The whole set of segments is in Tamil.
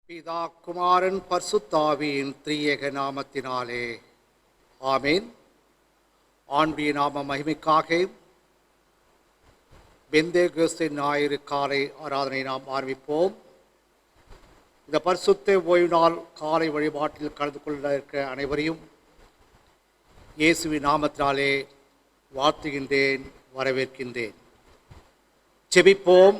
பிதா குமாரன் பரிசுத்தாவியின் திரியேக நாமத்தினாலே ஆமேன். ஆண்டுடைய நாம மகிமைக்காக பெந்தேகோஸ்தே ஞாயிறு காலை ஆராதனை நாம் ஆரம்பிப்போம். இந்த பரிசுத்த ஓய்வு நாள் காலை வழிபாட்டில் கலந்து கொள்ள இருக்கிற அனைவரையும் இயேசுவின் நாமத்தினாலே வாழ்த்துகின்றேன், வரவேற்கின்றேன். ஜெபிப்போம்.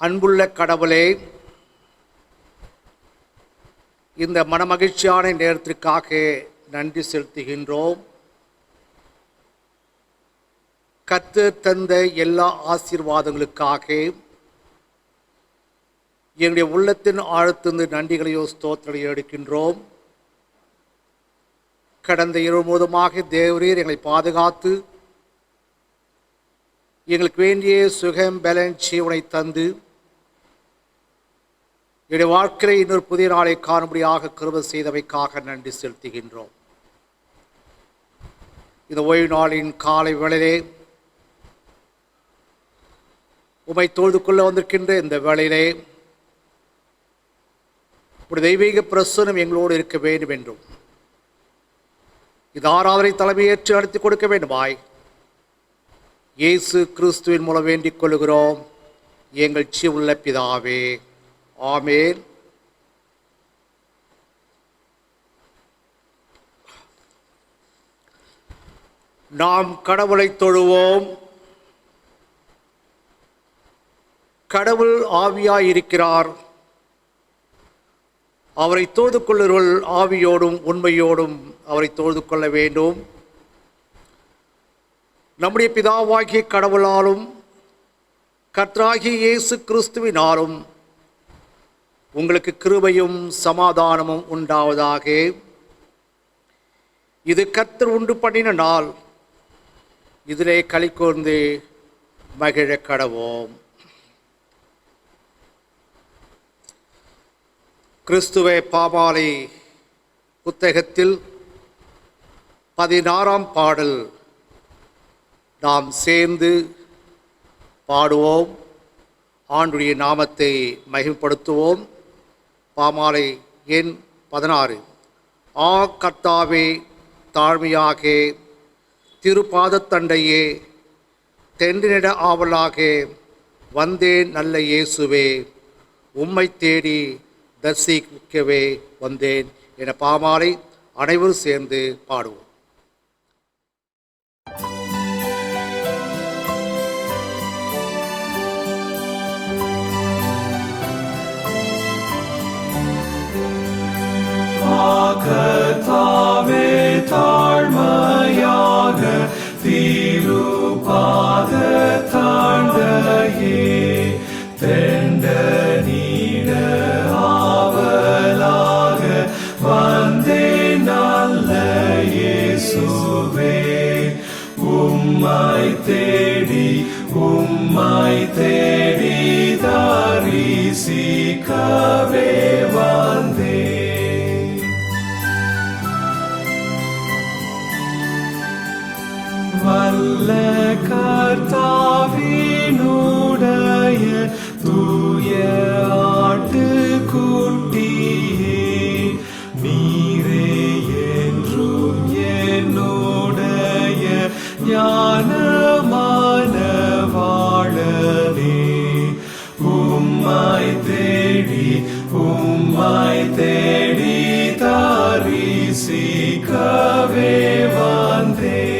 அன்புள்ள கடவுளே, இந்த மனமகிழ்ச்சியான நேரத்திற்காக நன்றி செலுத்துகின்றோம். கர்த்தர் தந்த எல்லா ஆசீர்வாதங்களுக்காக எங்களுடைய உள்ளத்தின் ஆழத்திலிருந்து நன்றிகளையோ ஸ்தோத்திரங்களையோ எடுக்கின்றோம். கடந்த இரவு முழுவதுமாக தேவரீர் எங்களை பாதுகாத்து எங்களுக்கு வேண்டிய சுகம் பலன் ஜீவனை தந்து என்னுடைய வாழ்க்கையை இன்னொரு புதிய நாளை காணும்படியாக கிருபை செய்தவைக்காக நன்றி செலுத்துகின்றோம். இந்த ஓய்வு நாளின் காலை வேளையிலே உம்மை தொழுது கொள்ள வந்திருக்கின்ற இந்த வேளையிலே ஒரு தெய்வீக பிரசன்னம் எங்களோடு இருக்க வேண்டும் என்றும் இது ஆராதனை தலைமையேற்று நடத்தி கொடுக்க வேண்டுமாய் இயேசு கிறிஸ்துவின் மூலம் வேண்டிக் கொள்கிறோம், எங்கள் ஜீவனுள்ள பிதாவே, ஆமேன். நாம் கடவுளை தொழுவோம். கடவுள் ஆவியாய் இருக்கிறார். அவரை தொழுது கொள்ளுங்கள், ஆவியோடும் உண்மையோடும் அவரை தொழுது கொள்ள வேண்டும். நம்முடைய பிதாவாகிய கடவுளாலும் கர்த்தராகிய இயேசு கிறிஸ்துவினாலும் உங்களுக்கு கிருபையும் சமாதானமும் உண்டாவதாக. இது கர்த்தர் உண்டு பண்ணின நாள், இதிலே களி கூர்ந்து மகிழ கடவோம். கிறிஸ்துவே பாமாலை புத்தகத்தில் 16ஆம் பாடல் நாம் சேர்ந்து பாடுவோம், ஆண்டுடைய நாமத்தை மகிமைப்படுத்துவோம். பாமாலை எண் 16. ஆ கர்த்தாவே, தாழ்மையாக திருப்பாதத்தண்டையே தென்றினிட ஆவலாக வந்தேன். நல்ல இயேசுவே, உம்மை தேடி தரிசிக்கவே வந்தேன் என பாமாலை அனைவரும் சேர்ந்து பாடுவோம். கர்த்தாவே, தாழ்மையாக திருப்பாதத்தண்டையே தெண்டனிட ஆவலாக வந்தேன். நல்ல இயேசுவே, உம்மை தேடி தரிசிக்கவே வந்தேன். வல்ல கர்த்தாவினுடைய தூய ஆட்டுக்குட்டியே, நீரே என்றும் என்னுடைய ஞானமான வாழனே. உம்மை தேடி தரிசிக்கவே வந்தேன்.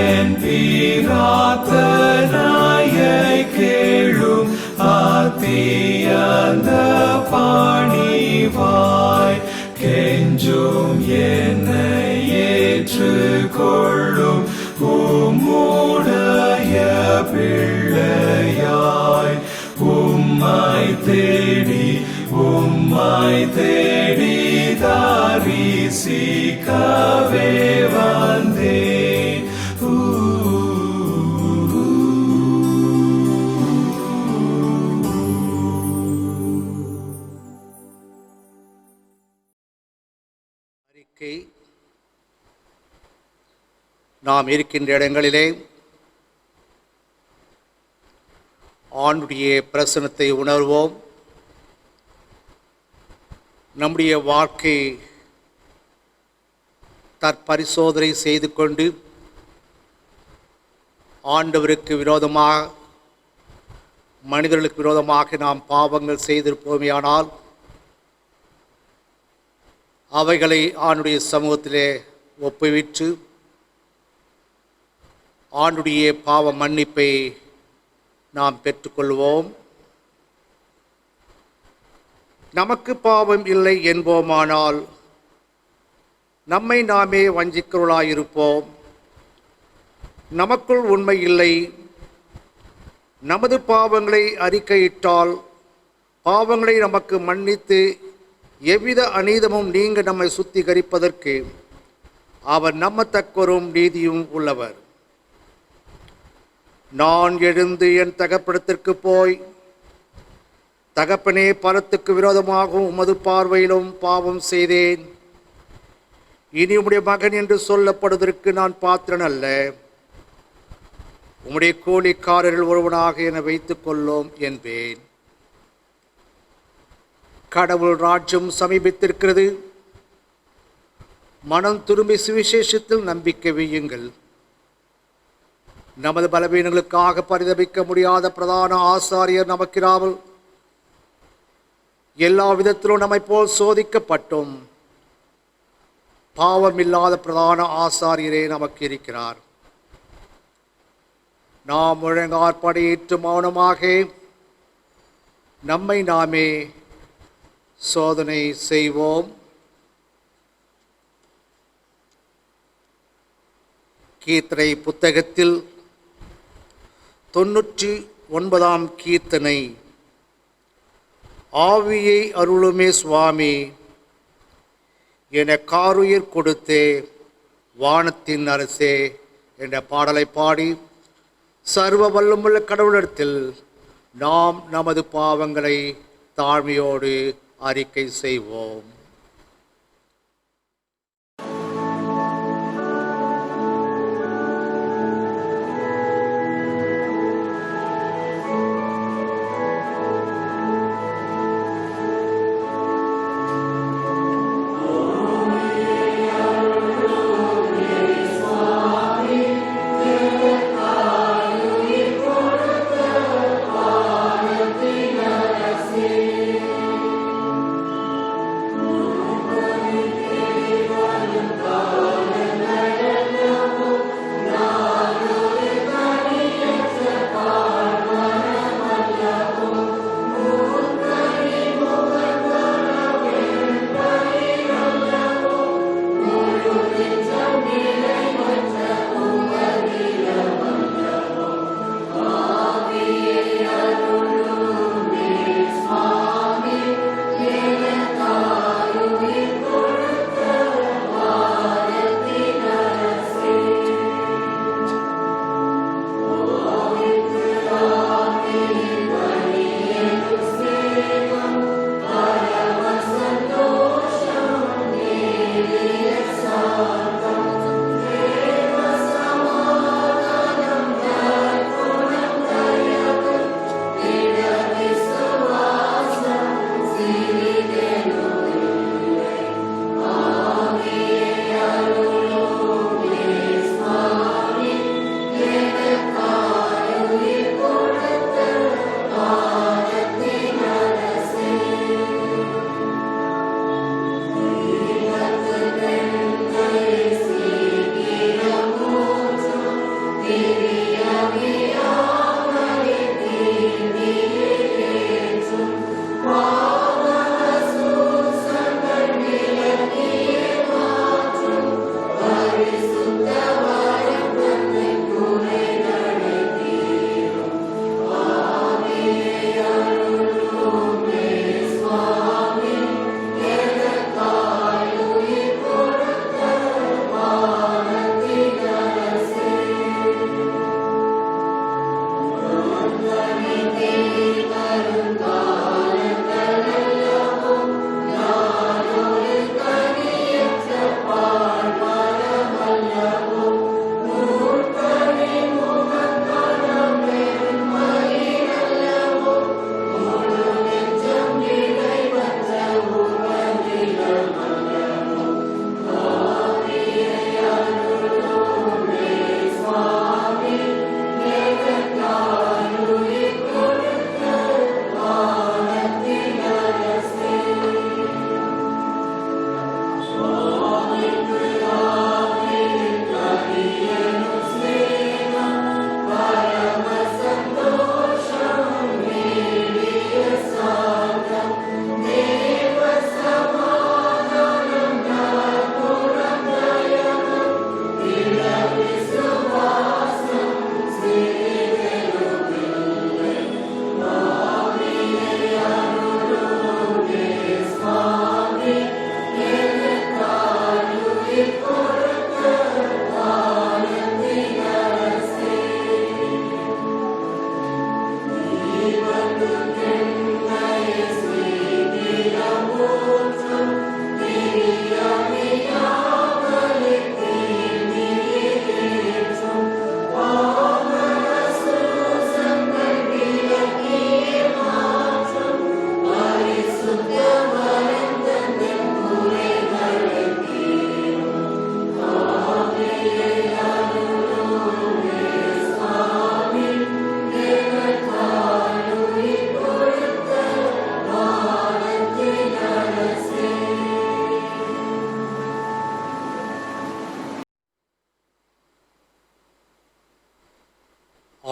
என் பிரார்த்தனையை கேளும், அத்தியந்த பணிவாய் கெஞ்சும் என்னை ஏற்றுக்கொள்ளும். உம்முடைய பிள்ளையாய் உம்மை தேடி தரிசிக்கவே வந்தேன். அறிக்கை. நாம் இருக்கின்ற இடங்களிலே ஆண்டுடைய பிரசன்னத்தை உணர்வோம். நம்முடைய வாழ்க்கை தற்பரிசோதனை செய்து கொண்டு ஆண்டவருக்கு விரோதமாக, மனிதர்களுக்கு விரோதமாக நாம் பாவங்கள் செய்திருப்போமேயானால் அவைகளை ஆண்டுடைய சமூகத்திலே ஒப்புவித்து ஆண்டுடைய பாவ மன்னிப்பை நாம் பெற்றுக்கொள்வோம். நமக்கு பாவம் இல்லை என்போமானால் நம்மை நாமே வஞ்சிக்கிறவர்களாயிருப்போம். நமக்குள் உண்மை இல்லை. நமது பாவங்களை அறிக்கையிட்டால் பாவங்களை நமக்கு மன்னித்து எவ்வித அநீதமும் நீங்க நம்மை சுத்திகரிப்பதற்கு அவர் நம்பத்தக்கவரும் நீதியும் உள்ளவர். நான் எழுந்து என் தகப்பனிடத்திற்கு போய், தகப்பனே, பரத்துக்கு விரோதமாகவும் உமது பார்வையிலும் பாவம் செய்தேன். இனி உம்முடைய மகன் என்று சொல்லப்படுவதற்கு நான் பாத்திரன் அல்ல. உம்முடைய கூலிக்காரர்கள் ஒருவனாக என வைத்துக் கொள்ளோம் என்பேன். கடவுள் ராஜ்யம் சமீபித்திருக்கிறது. மனம் திரும்பி சுவிசேஷத்தில் நம்பிக்கை வையுங்கள். நமது பலவீனங்களுக்காக பரிதபிக்க முடியாத பிரதான ஆசாரியர் நமக்கிராமல் எல்லா விதத்திலும் நம்மை போல் சோதிக்கப்பட்டும் பாவமில்லாத பிரதான ஆசாரியரே நமக்கு இருக்கிறார். நாம் முழங்காற்படியிட்டு மௌனமாக நம்மை நாமே சோதனை செய்வோம். கீர்த்தனை புத்தகத்தில் 99ஆம் கீர்த்தனை. ஆவியை அருளுமே சுவாமி, என காருயிர் கொடுத்தே வானத்தின் அரசே என்ற பாடலை பாடி சர்வ வல்லமுள்ள கடவுளிடத்தில் நாம் நமது பாவங்களை தாழ்மையோடு அறிக்கை செய்வோம்.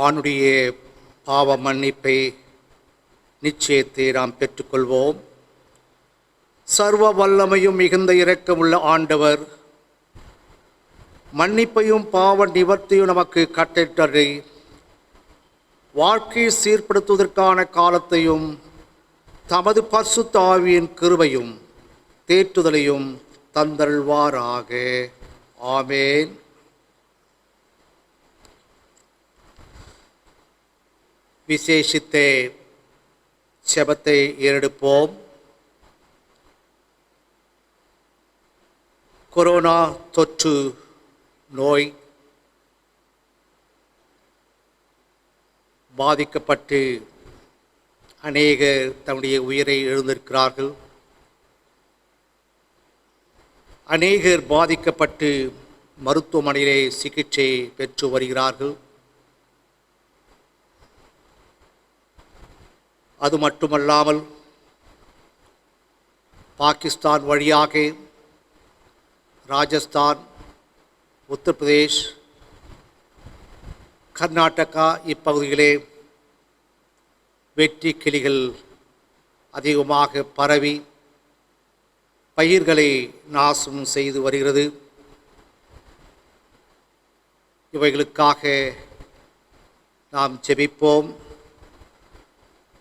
ஆணுடைய பாவ மன்னிப்பை நிச்சயத்தை நாம் பெற்றுக்கொள்வோம். சர்வ வல்லமையும் மிகுந்த இரக்கமுள்ள ஆண்டவர் மன்னிப்பையும் பாவ நிவர்த்தியும் நமக்கு கட்டிட்டதை வாழ்க்கையை சீர்படுத்துவதற்கான காலத்தையும் தமது பரிசுத்த ஆவியின் கிருபையும் தேற்றுதலையும் தந்தருள்வாராக. ஆமேன். விசேஷித்த செபத்தை ஏறெடுப்போம். கொரோனா தொற்று நோய் பாதிக்கப்பட்டு அநேகர் தன்னுடைய உயிரை இழந்திருக்கிறார்கள். அநேகர் பாதிக்கப்பட்டு மருத்துவமனையிலே சிகிச்சை பெற்று வருகிறார்கள். அது மட்டுமல்லாமல் பாகிஸ்தான் வழியாக ராஜஸ்தான், உத்தரப்பிரதேஷ், கர்நாடகா இப்பகுதிகளே வெற்றி கிளிகள் அதிகமாக பரவி பயிர்களை நாசம் செய்து வருகிறது. இவைகளுக்காக நாம் ஜெபிப்போம்.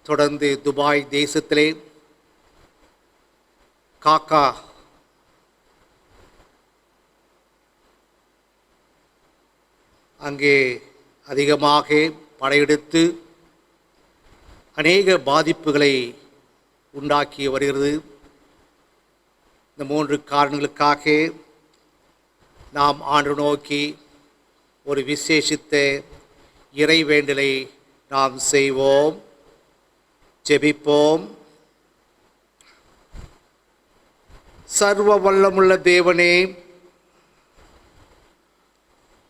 தொடர்ந்து துபாய் தேசத்திலே காக்கா அங்கே அதிகமாக படையெடுத்து அநேக பாதிப்புகளை உண்டாக்கி வருகிறது. இந்த 3 காரணங்களுக்காக நாம் ஆண்டு நோக்கி ஒரு விசேஷித்த இறைவேண்டலை நாம் செய்வோம். ஜெபிப்போம். சர்வ வல்லமுள்ள தேவனே,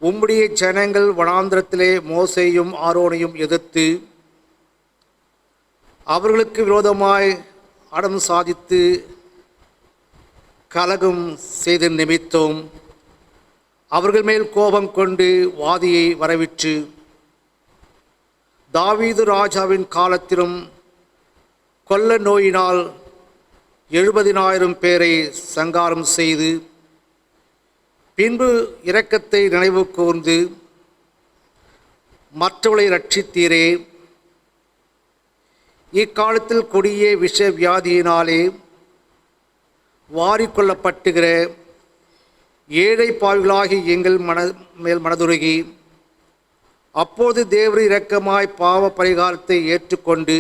உம்முடைய ஜனங்கள் வனாந்திரத்திலே மோசேயும் ஆரோனையும் எதிர்த்து அவர்களுக்கு விரோதமாய் அடம் சாதித்து கலகம் செய்த நிமித்தம் அவர்கள் மேல் கோபம் கொண்டு வாதியை வரவிற்று தாவீது ராஜாவின் காலத்திலும் கொள்ள நோயினால் 70,000 பேரை சங்காரம் செய்து பின்பு இரக்கத்தை நினைவு கூர்ந்து மற்றவர்களை ரட்சித்தீரே. இக்காலத்தில் கொடிய விஷ வியாதியினாலே வாரிக்கொள்ளப்பட்டுகிற ஏழை பாவிகளாகி எங்கள் மேல் மனதுருகி அப்போது தேவரி இரக்கமாய் பாவ பரிகாரத்தை ஏற்றுக்கொண்டு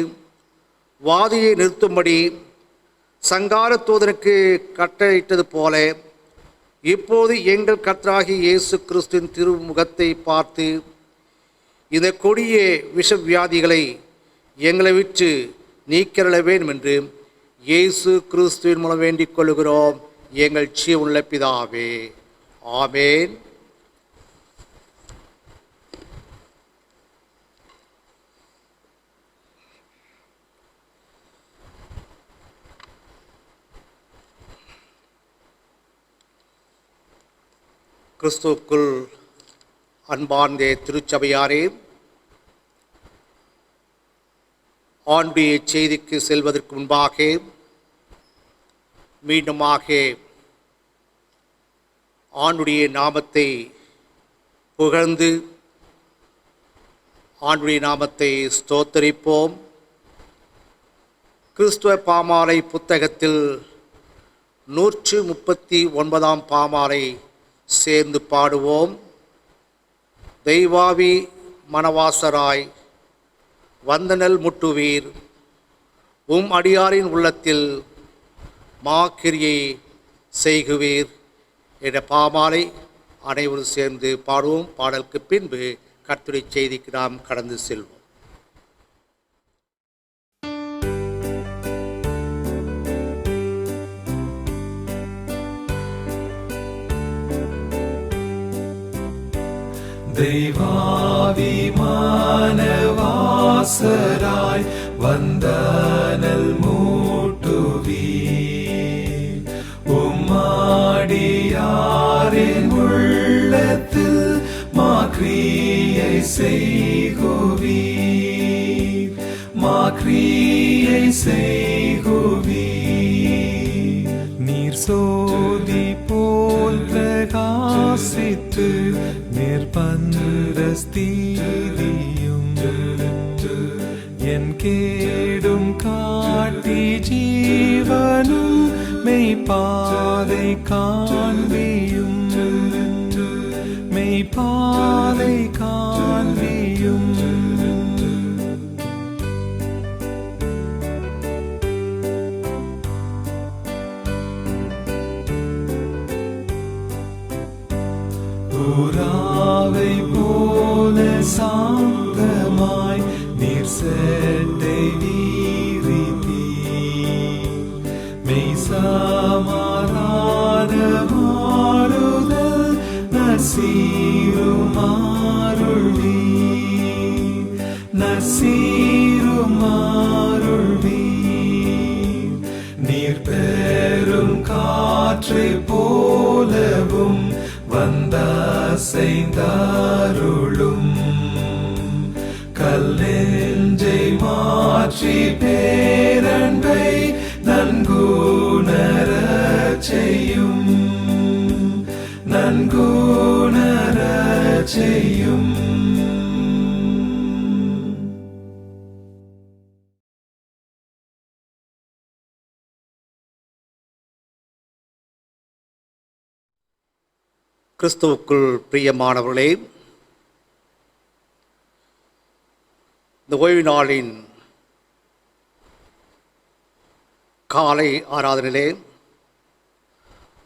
வாதியை நிறுத்தும்படி சங்கார தூதனுக்கு கட்டளையிட்டது போல இப்போது எங்கள் கர்த்தராகிய இயேசு கிறிஸ்துவின் திருமுகத்தை பார்த்து இந்த கொடிய விஷவியாதிகளை எங்களை விட்டு நீக்கிரள வேண்டும் என்று இயேசு கிறிஸ்துவின் மூலம் வேண்டிக் கொள்கிறோம் எங்கள் ஜீவனுள்ள பிதாவே. ஆமேன். கிறிஸ்துவுக்குள் அன்பார்ந்த திருச்சபையாரே, ஆண்டுடைய செய்திக்கு செல்வதற்கு முன்பாக மீண்டுமாக ஆண்டுடைய நாமத்தை புகழ்ந்து ஆண்டுடைய நாமத்தை ஸ்தோத்தரிப்போம். கிறிஸ்துவ பாமாலை புத்தகத்தில் 139ஆம் பாமாலை சேர்ந்து பாடுவோம். தெய்வாவி மனவாசராய் வந்தனல் முட்டுவீர் உம் அடியாரின் உள்ளத்தில் மாக்கிரியை செய்குவீர் என்ற பாமாலை அனைவரும் சேர்ந்து பாடுவோம். பாடலுக்கு பின்பு கர்த்தருடைய செய்திக்கு நாம் கடந்து செல்வோம். தெய்வாவிமானவாசராய் வந்தனல் மூட்டுவீர் உம்மாடியாரின் உள்ளத்தில் மாக்ரியை செய்குவீர் மாக்ரியை செய்குவீர் நீர் சோதி போல் பிரகாசித்து நிர்பந்தஸ்தீதியும் என் கேடும் காட்டி ஜீவனும் மெய்ப்பாதை காண்பியும் மெய்ப்பாதை காண்பியும் புறாவை போல சாந்தமாய் நீர் செட்டை வீரித்தீர் மெய் சமாதான மாறுதல் நசீருமாருள்வீர் நசீருமாருள்வீர் நீர் பெரும் காற்றை போலவும் வந்தசைந்தாருளும் கல்லெஞ்சை மாற்றி பேரன்பை நன்குணரச் செய்யும் நன்குணரச் செய்யும். கிறிஸ்துவுக்குள் பிரியமானவர்களே, இந்த ஓய்வு நாளின் காலை ஆராதனையிலே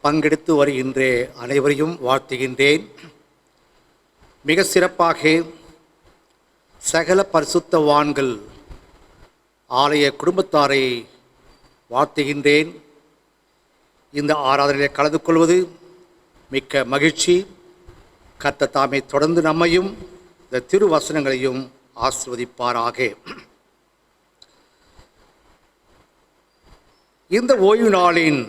பங்கெடுத்து வருகின்ற அனைவரையும் வாழ்த்துகின்றேன். மிக சிறப்பாக சகல பரிசுத்தவான்கள் ஆலய குடும்பத்தாரை வாழ்த்துகின்றேன். இந்த ஆராதனையிலே கலந்து கொள்வது மிக்க மகிழ்ச்சி. கர்த்தர் தாமே தொடர்ந்து நம்மையும் இந்த திருவசனங்களையும் ஆசீர்வதிப்பாராக. இந்த ஓய்வு நாளின்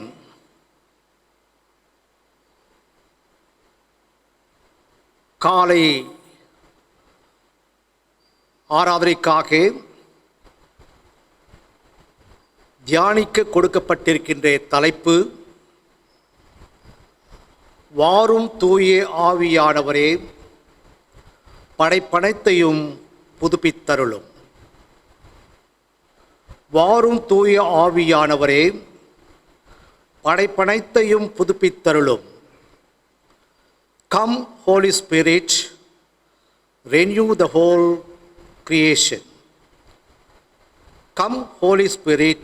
காலை ஆராதனைக்காக தியானிக்க கொடுக்கப்பட்டிருக்கின்ற தலைப்பு வாரும் தூய ஆவியானவரே படைப்பனைத்தையும் புதுப்பித்தருளும். வாரும் தூய ஆவியானவரே படைப்பனைத்தையும் புதுப்பித்தருளும். Come Holy Spirit, renew the whole creation. Come Holy Spirit,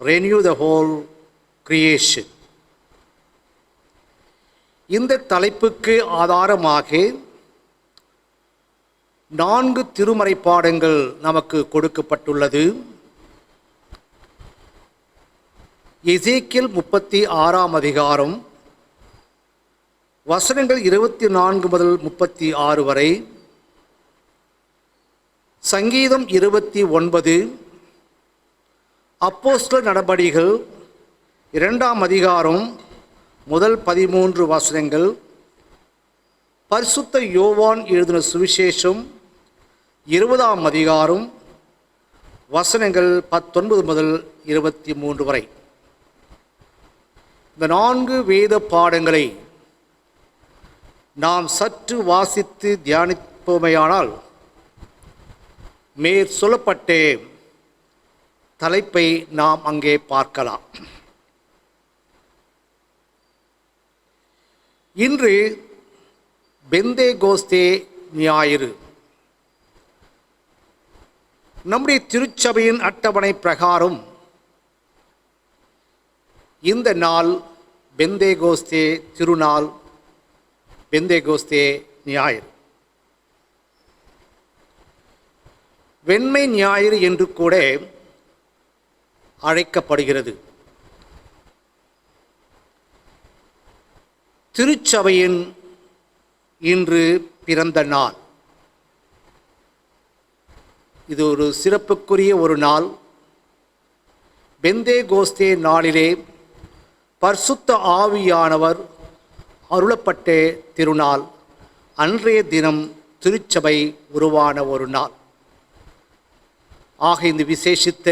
renew the whole creation. இந்த தலைப்புக்கு ஆதாரமாக 4 திருமறை பாடங்கள் நமக்கு கொடுக்கப்பட்டுள்ளது. எசேக்கியேல் 36ஆம் அதிகாரம் வசனங்கள் 24 முதல் 36 வரை, சங்கீதம் 29, அப்போஸ்தலர் நடபடிகள் 2ஆம் அதிகாரம் முதல் 13 வசனங்கள், பரிசுத்த யோவான் எழுதின சுவிசேஷம் 20ஆம் அதிகாரம் வசனங்கள் 19 முதல் 23 வரை. இந்த 4 வேத பாடங்களை நாம் சற்று வாசித்து தியானிப்போமேயானால் மேற் சொல்லப்பட்ட தலைப்பை நாம் அங்கே பார்க்கலாம். இன்று பெந்தேகோஸ்தே ஞாயிறு. நம்முடைய திருச்சபையின் அட்டவணை பிரகாரம் இந்த நாள் பெந்தேகோஸ்தே திருநாள், பெந்தேகோஸ்தே ஞாயிறு, வெண்மை ஞாயிறு என்று கூட அழைக்கப்படுகிறது. திருச்சபையின் இன்று பிறந்த நாள். இது ஒரு சிறப்புக்குரிய ஒரு நாள். பெந்தேகோஸ்தே நாளிலே பரிசுத்த ஆவியானவர் அருளப்பட்ட திருநாள். அன்றைய தினம் திருச்சபை உருவான ஒரு நாள். ஆக இந்த விசேஷித்த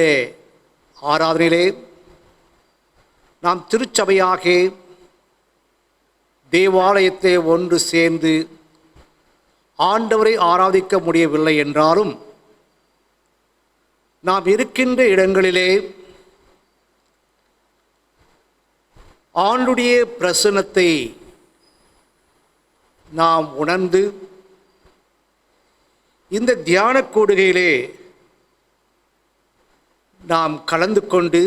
ஆராதனையிலே நாம் திருச்சபையாக தேவாலயத்தை ஒன்று சேர்ந்து ஆண்டவரை ஆராதிக்க முடியவில்லை என்றாலும் நாம் இருக்கின்ற இடங்களிலே ஆண்டுடைய பிரசன்னத்தை நாம் உணர்ந்து இந்த தியான கூடுகையிலே நாம் கலந்து கொண்டு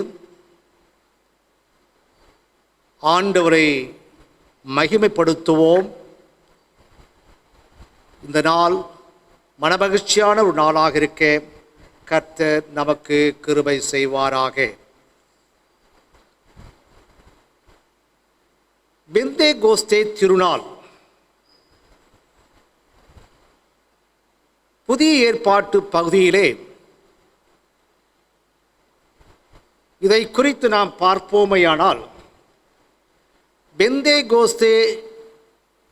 ஆண்டவரை மகிமைப்படுத்துவோம். இந்த நாள் மனமகிழ்ச்சியான ஒரு நாளாக இருக்க கர்த்தர் நமக்கு கிருபை செய்வாராக. பெந்தேகோஸ்தே திருநாள் புதிய ஏற்பாட்டு பகுதியிலே இதை குறித்து நாம் பார்ப்போமையானால், பெந்தேகோஸ்தே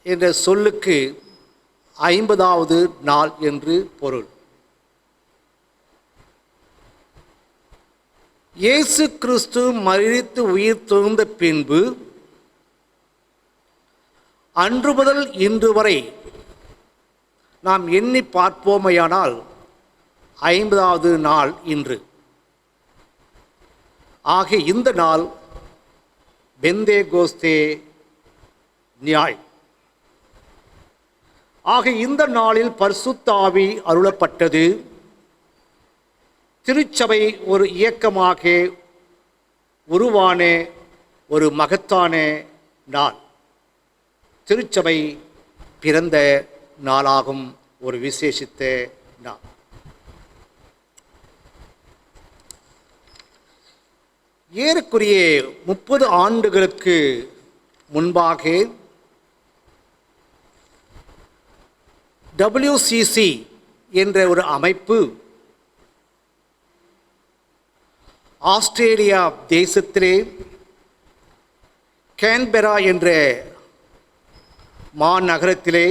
என்ற சொல்லுக்கு 50வது நாள் என்று பொருள். இயேசு கிறிஸ்து மரித்து உயிர் தெழுந்த பின்பு அன்று முதல் இன்று வரை நாம் எண்ணி பார்ப்போமையானால் 50வது நாள் இன்று. ஆக இந்த நாள் பெந்தேகோஸ்தே ஞாயிறு. ஆக இந்த நாளில் பரிசுத்த ஆவி அருளப்பட்டது. திருச்சபை ஒரு இயக்கமாக உருவான ஒரு மகத்தான நாள். திருச்சபை பிறந்த நாளாகும், ஒரு விசேஷித்த நாள். ஏறக்குறைய 30 ஆண்டுகளுக்கு முன்பாக WCC என்ற ஒரு அமைப்பு ஆஸ்திரேலியா தேசத்திலே கேன்பெரா என்ற மாநகரத்திலே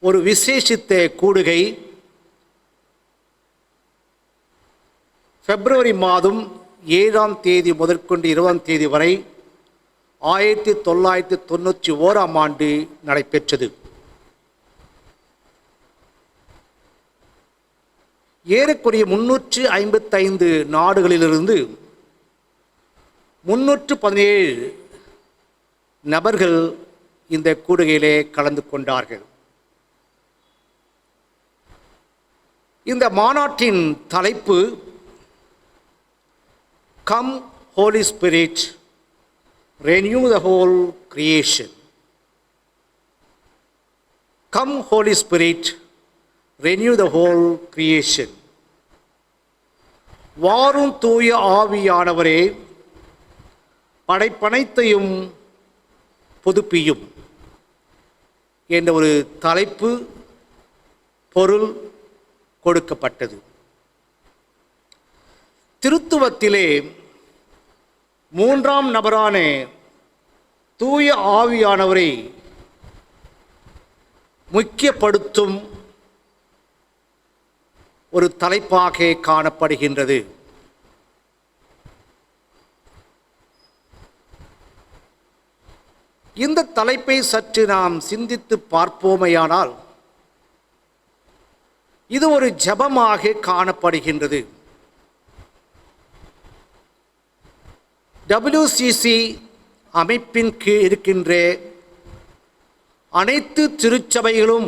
ஒரு விசேஷித்த கூடுகை பிப்ரவரி மாதம் 7ஆம் தேதி முதற்கொண்டு 20ஆம் தேதி வரை 1991ஆம் ஆண்டு நடைபெற்றது. ஏறக்குறைய 355 நாடுகளிலிருந்து 317 நபர்கள் இந்த கூடுகையிலே கலந்து கொண்டார்கள். இந்த மாநாட்டின் தலைப்பு Come Holy Spirit, renew the whole creation. Come Holy Spirit, renew the whole creation. வாரும் தூய ஆவியானவரே, படைப்பனைத்தையும் புதுப்பியும் என்ற ஒரு தலைப்பு பொருள் கொடுக்கப்பட்டது. திருத்துவத்திலே 3ஆம் நபரான தூய ஆவியானவரை முக்கியப்படுத்தும் ஒரு தலைப்பாக காணப்படுகின்றது. இந்த தலைப்பை சற்று நாம் சிந்தித்து பார்ப்போமையானால் இது ஒரு ஜெபமாக காணப்படுகின்றது. WCC அமைப்பின் கீழ் இருக்கின்ற அனைத்து திருச்சபைகளும்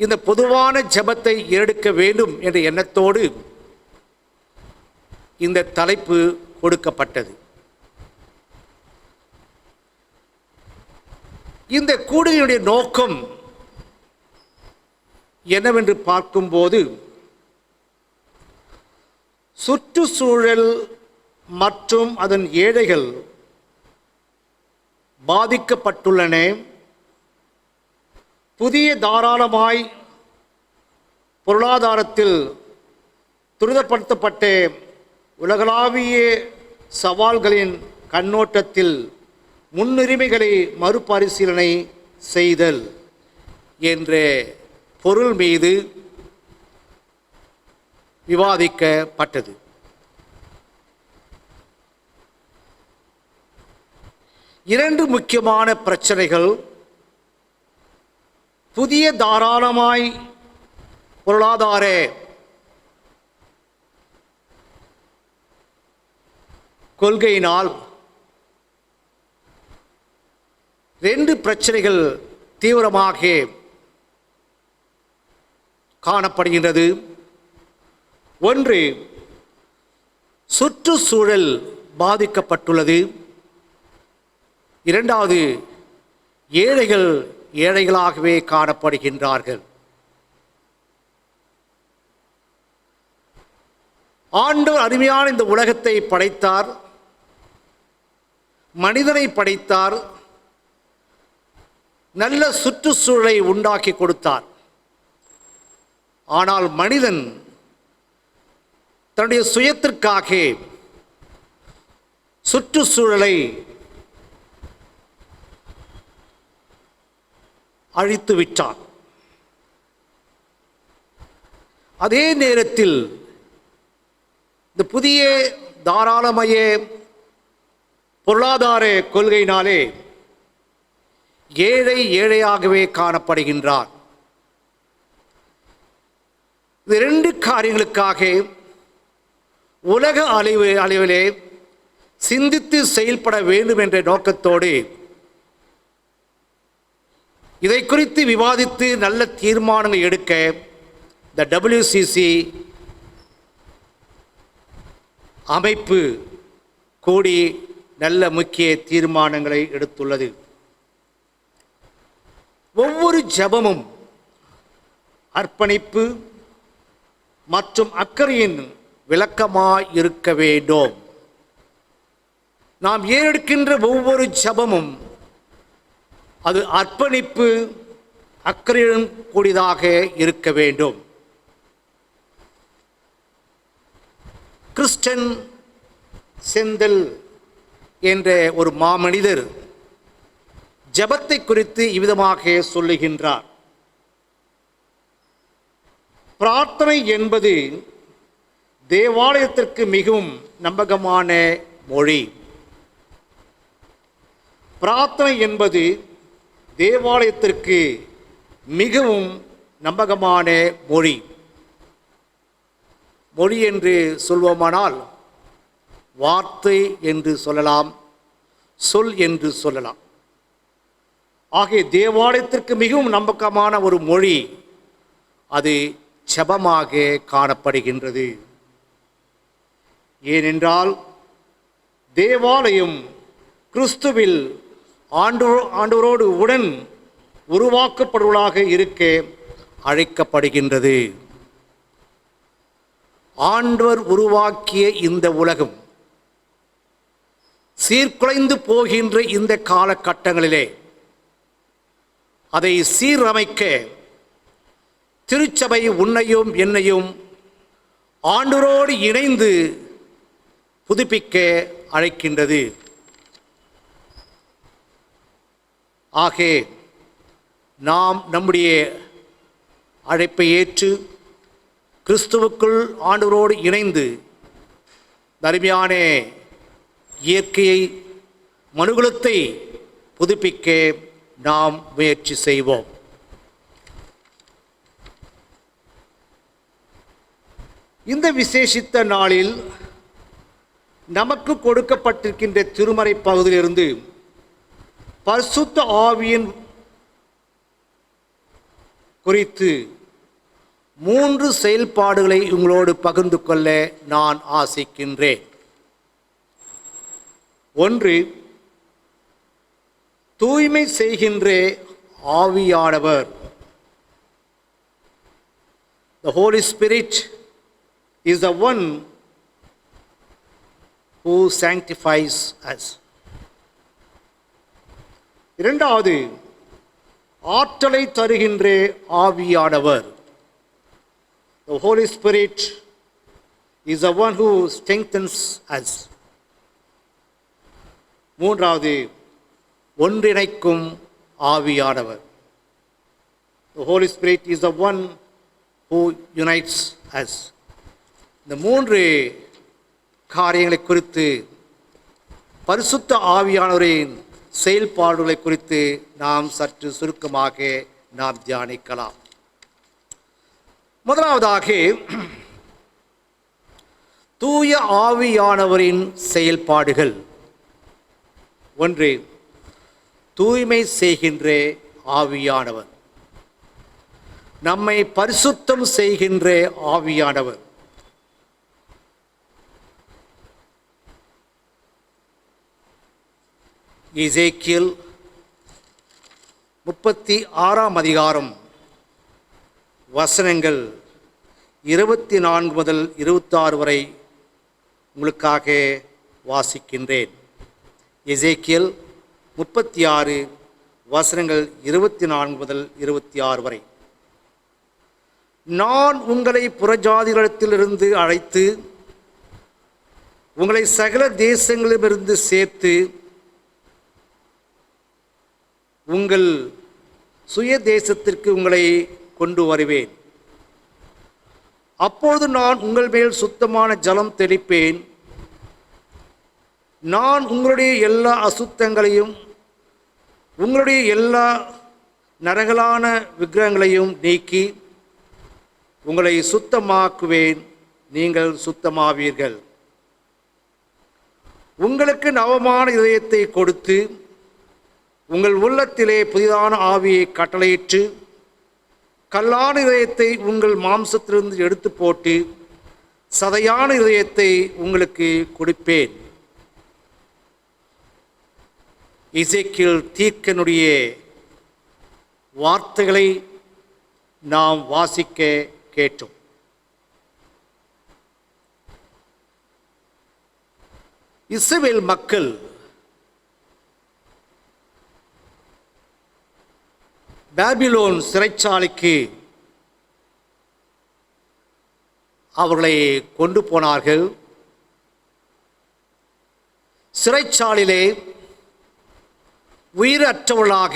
இந்த பொதுவான ஜெபத்தை எடுக்க வேண்டும் என்ற எண்ணத்தோடு இந்த தலைப்பு கொடுக்கப்பட்டது. இந்த கூடுகையுடைய நோக்கம் என்னவென்று பார்க்கும்போது, சுற்றுச்சூழல் மற்றும் அதன் ஏழைகள் பாதிக்கப்பட்டுள்ளன. புதிய தாராளமாய் பொருளாதாரத்தில் துரிதப்படுத்தப்பட்ட உலகளாவிய சவால்களின் கண்ணோட்டத்தில் முன்னுரிமைகளை மறுபரிசீலனை செய்தல் என்ற பொருள் மீது விவாதிக்கப்பட்டது. இரண்டு முக்கியமான பிரச்சனைகள் புதிய தாராளமாய் பொருளாதார கொள்கையினால் ரெண்டு பிரச்சனைகள் தீவிரமாக காணப்படுகின்றது. ஒன்று, சுற்றுச்சூழல் பாதிக்கப்பட்டுள்ளது. இரண்டாவது, ஏழைகள் ஏழைகளாகவே காணப்படுகின்றார்கள். ஆண்டவர் அருமையான இந்த உலகத்தை படைத்தார், மனிதனை படைத்தார், நல்ல சுற்றுச்சூழலை உண்டாக்கி கொடுத்தார். ஆனால் மனிதன் தன்னுடைய சுயத்திற்காக சுற்றுச்சூழலை அழித்து விட்டான். அதே நேரத்தில் இந்த புதிய தாராளமய பொருளாதார கொள்கையினாலே ஏழை ஏழையாகவே காணப்படுகின்றார். இந்த ரெண்டு காரியங்களுக்காக உலக அளவிலே சிந்தித்து செயல்பட வேண்டும் என்ற நோக்கத்தோடு இதை குறித்து விவாதித்து நல்ல தீர்மானங்கள் எடுக்க இந்த WCC அமைப்பு கூடி நல்ல முக்கிய தீர்மானங்களை எடுத்துள்ளது. ஒவ்வொரு ஜெபமும் அர்ப்பணிப்பு மற்றும் அக்கறையின் விளக்கமாய் இருக்க வேண்டும். நாம் ஏறெடுக்கின்ற ஒவ்வொரு ஜெபமும் அது அர்ப்பணிப்பு அக்கறையுடன் கூடியதாக இருக்க வேண்டும். கிறிஸ்டன் செந்தில் என்ற ஒரு மாமனிதர் ஜெபத்தை குறித்து இவ்விதமாக சொல்லுகின்றார். பிரார்த்தனை என்பது தேவாலயத்திற்கு மிகவும் நம்பகமான மொழி. பிரார்த்தனை என்பது தேவாலயத்திற்கு மிகவும் நம்பகமான மொழி. மொழி என்று சொல்வோமானால் வார்த்தை என்று சொல்லலாம், சொல் என்று சொல்லலாம். ஆகிய தேவாலயத்திற்கு மிகவும் நம்பகமான ஒரு மொழி அது ஜெபமாக காணப்படுகின்றது. ஏனென்றால் தேவாலயம் கிறிஸ்துவில் ஆண்டவரோடு உடன் உருவாக்கப்படுவதாக இருக்க அழைக்கப்படுகின்றது. ஆண்டவர் உருவாக்கிய இந்த உலகம் சீர்குலைந்து போகின்ற இந்த காலகட்டங்களிலே அதை சீரமைக்க திருச்சபை உன்னையும் என்னையும் ஆண்டவரோடு இணைந்து புதுப்பிக்க அழைக்கின்றது. ஆகவே நாம் நம்முடைய அழைப்பை ஏற்று கிறிஸ்துவுக்குள் ஆண்டவரோடு இணைந்து அருமையான இயற்கையை மனுகுலத்தை புதுப்பிக்க நாம் முயற்சி செய்வோம். இந்த விசேஷித்த நாளில் நமக்கு கொடுக்கப்பட்டிருக்கின்ற திருமறை பகுதியிலிருந்து பரிசுத்த ஆவியின் குறித்து 3 செயல்பாடுகளை உங்களோடு பகிர்ந்து கொள்ள நான் ஆசிக்கின்றேன். 1, தூய்மை செய்கின்ற ஆவியானவர். The Holy Spirit is the one who sanctifies us. 2, ஆற்றலை தருகின்ற ஆவியானவர். The Holy Spirit is the one who strengthens us. 3, ஒன்றிணைக்கும் ஆவியானவர். The Holy Spirit is the one who unites us. இந்த 3 காரியங்களை குறித்து, பரிசுத்த ஆவியானவரின் செயல்பாடுகளை குறித்து நாம் சற்று சுருக்கமாக நாம் தியானிக்கலாம். முதலாவதாக, தூய ஆவியானவரின் செயல்பாடுகள். 1, தூய்மை செய்கின்ற ஆவியானவர். நம்மை பரிசுத்தம் செய்கின்ற ஆவியானவர். எசேக்கியேல் 36ஆம் அதிகாரம் வசனங்கள் 24 முதல் 26 வரை உங்களுக்காக வாசிக்கின்றேன். எசேக்கியேல் 36 வசனங்கள் 24 முதல் 26 வரை. நான் உங்களை புறஜாதிகளிடத்திலிருந்து அழைத்து உங்களை சகல தேசங்களிலிருந்து சேர்த்து உங்கள் சுய தேசத்திற்கு உங்களை கொண்டு வருவேன். அப்பொழுது நான் உங்கள் மேல் சுத்தமான ஜலம் தெளிப்பேன். நான் உங்களுடைய எல்லா அசுத்தங்களையும் உங்களுடைய எல்லா நரகலான விக்கிரகங்களையும் நீக்கி உங்களை சுத்தமாக்குவேன். நீங்கள் சுத்தமாவீர்கள். உங்களுக்கு நவமான இதயத்தை கொடுத்து உங்கள் உள்ளத்திலே புதிதான ஆவியை கட்டளையிட்டு கல்லான இதயத்தை உங்கள் மாம்சத்திலிருந்து எடுத்து போட்டு சதையான இதயத்தை உங்களுக்கு கொடுப்பேன். எசேக்கியேல் தீர்க்கனுடைய வார்த்தைகளை நாம் வாசிக்க கேட்டோம். இஸ்ரவேல் மக்கள் பாபிலோன் சிறைச்சாலைக்கு அவர்களை கொண்டு போனார்கள். சிறைச்சாலையிலே உயிரற்றவர்களாக,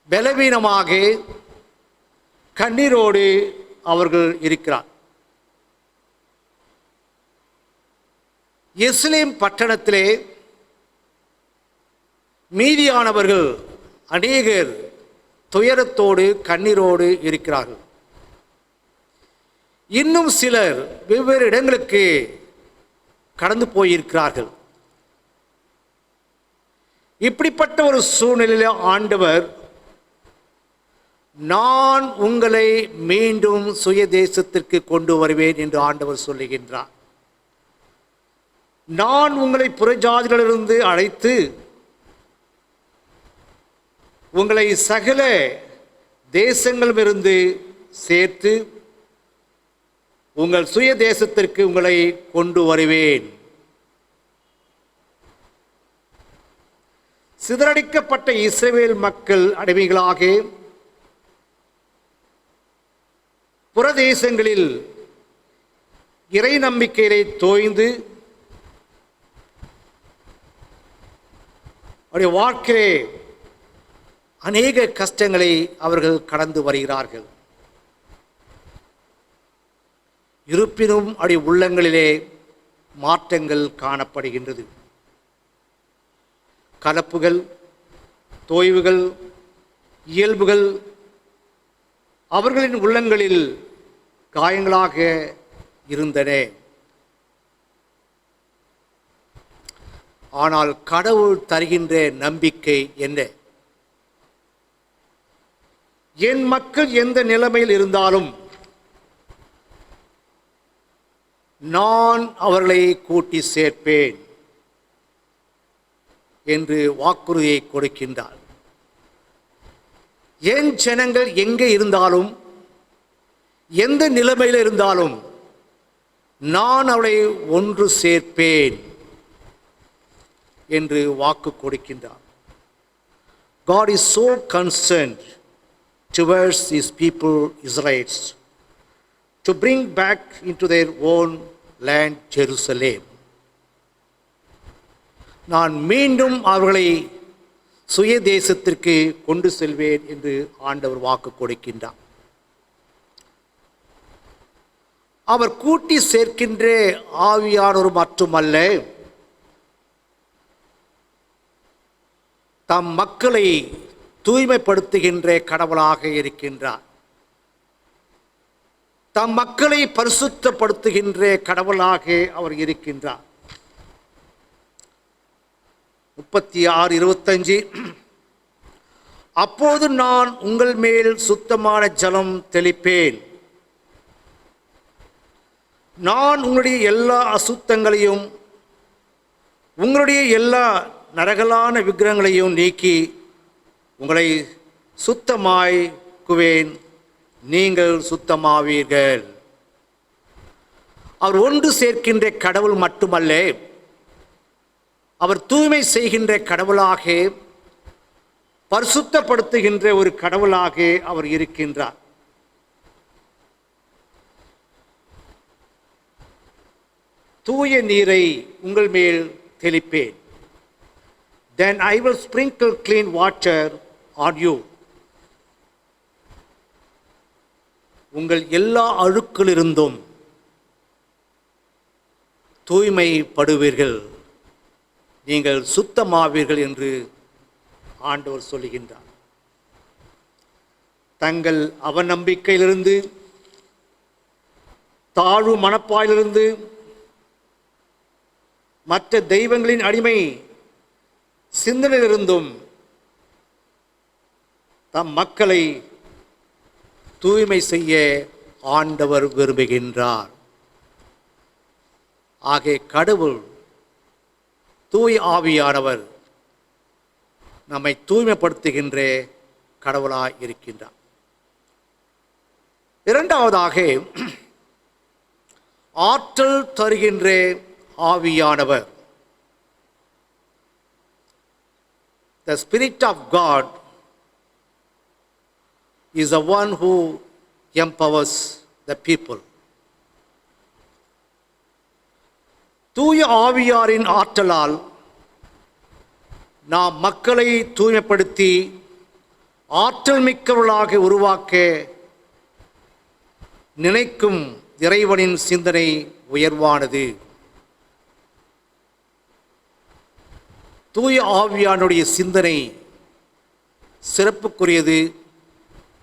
பலவீனமாக, கண்ணீரோடு அவர்கள் இருக்கிறார். எருசலேம் பட்டணத்திலே மீதியானவர்கள் அநேகர் துயரத்தோடு கண்ணீரோடு இருக்கிறார்கள். இன்னும் சிலர் வெவ்வேறு இடங்களுக்கு கடந்து போயிருக்கிறார்கள். இப்படிப்பட்ட ஒரு சூழ்நிலையில் ஆண்டவர், நான் உங்களை மீண்டும் சுய தேசத்திற்கு கொண்டு வருவேன் என்று ஆண்டவர் சொல்லுகின்றார். நான் உங்களை புறஜாதிகளிலிருந்து அழைத்து உங்களை சகல தேசங்களிலிருந்து சேர்த்து உங்கள் சுய தேசத்திற்கு உங்களை கொண்டு வருவேன். சிதறடிக்கப்பட்ட இஸ்ரவேல் மக்கள் அடிமைகளாக புறதேசங்களில் இறை நம்பிக்கையை தோய்ந்து அவருடைய வாழ்க்கையிலே அநேக கஷ்டங்களை அவர்கள் கடந்து வருகிறார்கள். இருப்பினும் அவருடைய உள்ளங்களிலே மாற்றங்கள் காணப்படுகின்றது. கலப்புகள், தோய்வுகள், இயல்புகள் அவர்களின் உள்ளங்களில் காயங்களாக இருந்தன. ஆனால் கடவுள் தருகின்ற நம்பிக்கை என்ன? என் மக்கள் எந்த நிலைமையில் இருந்தாலும் நான் அவர்களை கூட்டி சேர்ப்பேன் என்று வாக்குறுதியை கொடுக்கின்றார். என் ஜனங்கள் எங்கே இருந்தாலும் எந்த நிலைமையில் இருந்தாலும் நான் அவளை ஒன்று சேர்ப்பேன் என்று வாக்கு கொடுக்கின்றார். God is so concerned towards his people Israelites to bring back into their own land Jerusalem. நான் மீண்டும் அவர்களை சுய தேசத்திற்கு கொண்டு செல்வேன் என்று ஆண்டவர் வாக்கு கொடுக்கின்றார். அவர் கூட்டி சேர்க்கின்ற ஆவியானவர் மட்டுமல்ல, தம் மக்களை தூய்மைப்படுத்துகின்ற கடவுளாக இருக்கின்றார். தம் மக்களை பரிசுத்தப்படுத்துகின்ற கடவுளாக அவர் இருக்கின்றார். 36:25 அப்போது நான் உங்கள் மேல் சுத்தமான ஜலம் தெளிப்பேன், நான் உங்களுடைய எல்லா அசுத்தங்களையும் உங்களுடைய எல்லா நரகலான விக்கிரகங்களையும் நீக்கி உங்களை சுத்தமாக்குவேன், நீங்கள் சுத்தமாவீர்கள். அவர் ஒன்று சேர்க்கின்ற கடவுள் மட்டுமல்ல, அவர் தூய்மை செய்கின்ற கடவுளாக, பரிசுத்தப்படுத்துகின்ற ஒரு கடவுளாக அவர் இருக்கின்றார். தூய நீரை உங்கள் மேல் தெளிப்பேன். Then I will sprinkle clean water on you. உங்கள் எல்லா அழுக்கிலிருந்தும் தூய்மைப்படுவீர்கள், நீங்கள் சுத்தமாவீர்கள் என்று ஆண்டவர் சொல்லுகின்றார். தங்கள் அவநம்பிக்கையிலிருந்து, தாழ்வு மனப்பாயிலிருந்து, மற்ற தெய்வங்களின் அடிமை சிந்தனையிலிருந்தும் தம் மக்களை தூய்மை செய்ய ஆண்டவர் விரும்புகின்றார். ஆகவே கடவுள் தூய் ஆவியானவர் நம்மை தூய்மைப்படுத்துகின்ற கடவுளாய் இருக்கின்றார். இரண்டாவதாக, ஆற்றல் தருகின்ற ஆவியானவர். The Spirit of God is the one who empowers the people. தூய ஆவியாரின் ஆற்றலால் நாம் மக்களை தூய்மைப்படுத்தி ஆற்றல் மிக்கவர்களாக உருவாக்க நினைக்கும் இறைவனின் சிந்தனை உயர்வானது. தூய ஆவியானுடைய சிந்தனை சிறப்புக்குரியது,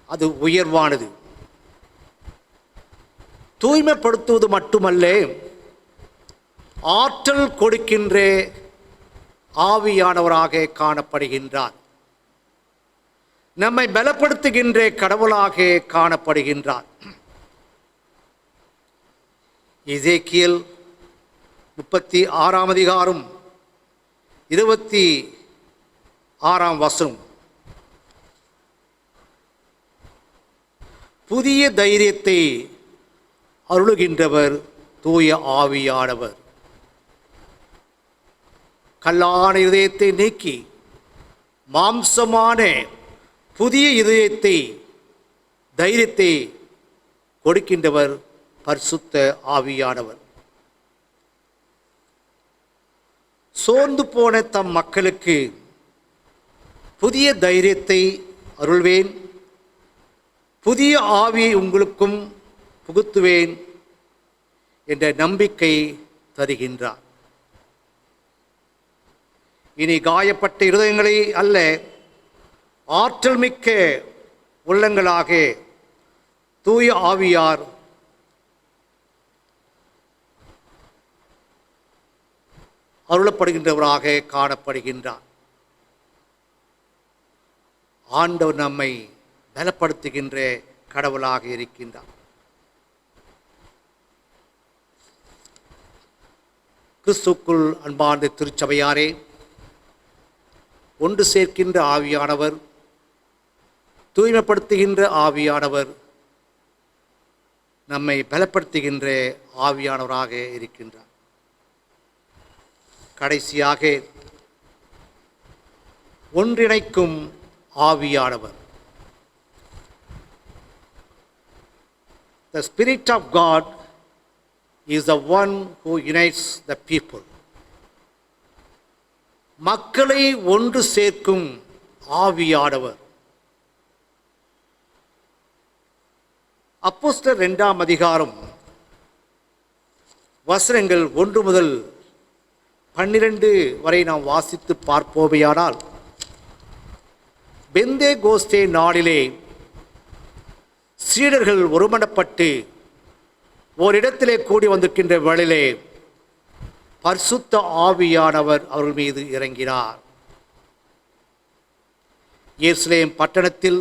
அது உயர்வானது. தூய்மைப்படுத்துவது மட்டுமல்ல, ஆற்றல் கொடுக்கின்ற ஆவியானவராக காணப்படுகின்றார். நம்மை பலப்படுத்துகின்ற கடவுளாக காணப்படுகின்றார். எசேக்கியேல் 36:26 புதிய தைரியத்தை அருளுகின்றவர் தூய ஆவியானவர். கல்லான இதயத்தை நீக்கி மாம்சமான புதிய இதயத்தை, தைரியத்தை கொடுக்கின்றவர் பரிசுத்த ஆவியானவர். சோர்ந்து போன தம் மக்களுக்கு புதிய தைரியத்தை அருள்வேன், புதிய ஆவியை உங்களுக்கும் புகுத்துவேன் என்ற நம்பிக்கை தருகின்றார். இனி காயப்பட்ட இருதயங்களை அல்ல, ஆற்றல் மிக்க உள்ளங்களாக தூய ஆவியார் அருளப்படுகின்றவராக காணப்படுகின்றார். ஆண்டவர் நம்மை பலப்படுத்துகின்ற கடவுளாக இருக்கின்றார். கிறிஸ்துக்குள் அன்பார்ந்த திருச்சபையாரே, ஒன்று சேர்க்கின்ற ஆவியானவர், தூய்மைப்படுத்துகின்ற ஆவியானவர், நம்மை பலப்படுத்துகின்ற ஆவியானவராக இருக்கின்றார். கடைசியாக ஒன்றிணைக்கும் ஆவியானவர். The Spirit of God is the one who unites the people. மக்களை ஒன்று சேர்க்கும் ஆவியானவர். அப்போஸ்தலர் 2ஆம் அதிகாரம் வசனங்கள் 1 முதல் 12 வரை நாம் வாசித்து பார்ப்போமையானால், பெந்தேகோஸ்தே நாளிலே சீடர்கள் ஒருமனப்பட்டு ஓரிடத்திலே கூடி வந்திருக்கின்ற வேளையிலே பரிசுத்த ஆவியானவர் அவர்கள் மீது இறங்கினார். எருசலேம் பட்டணத்தில்,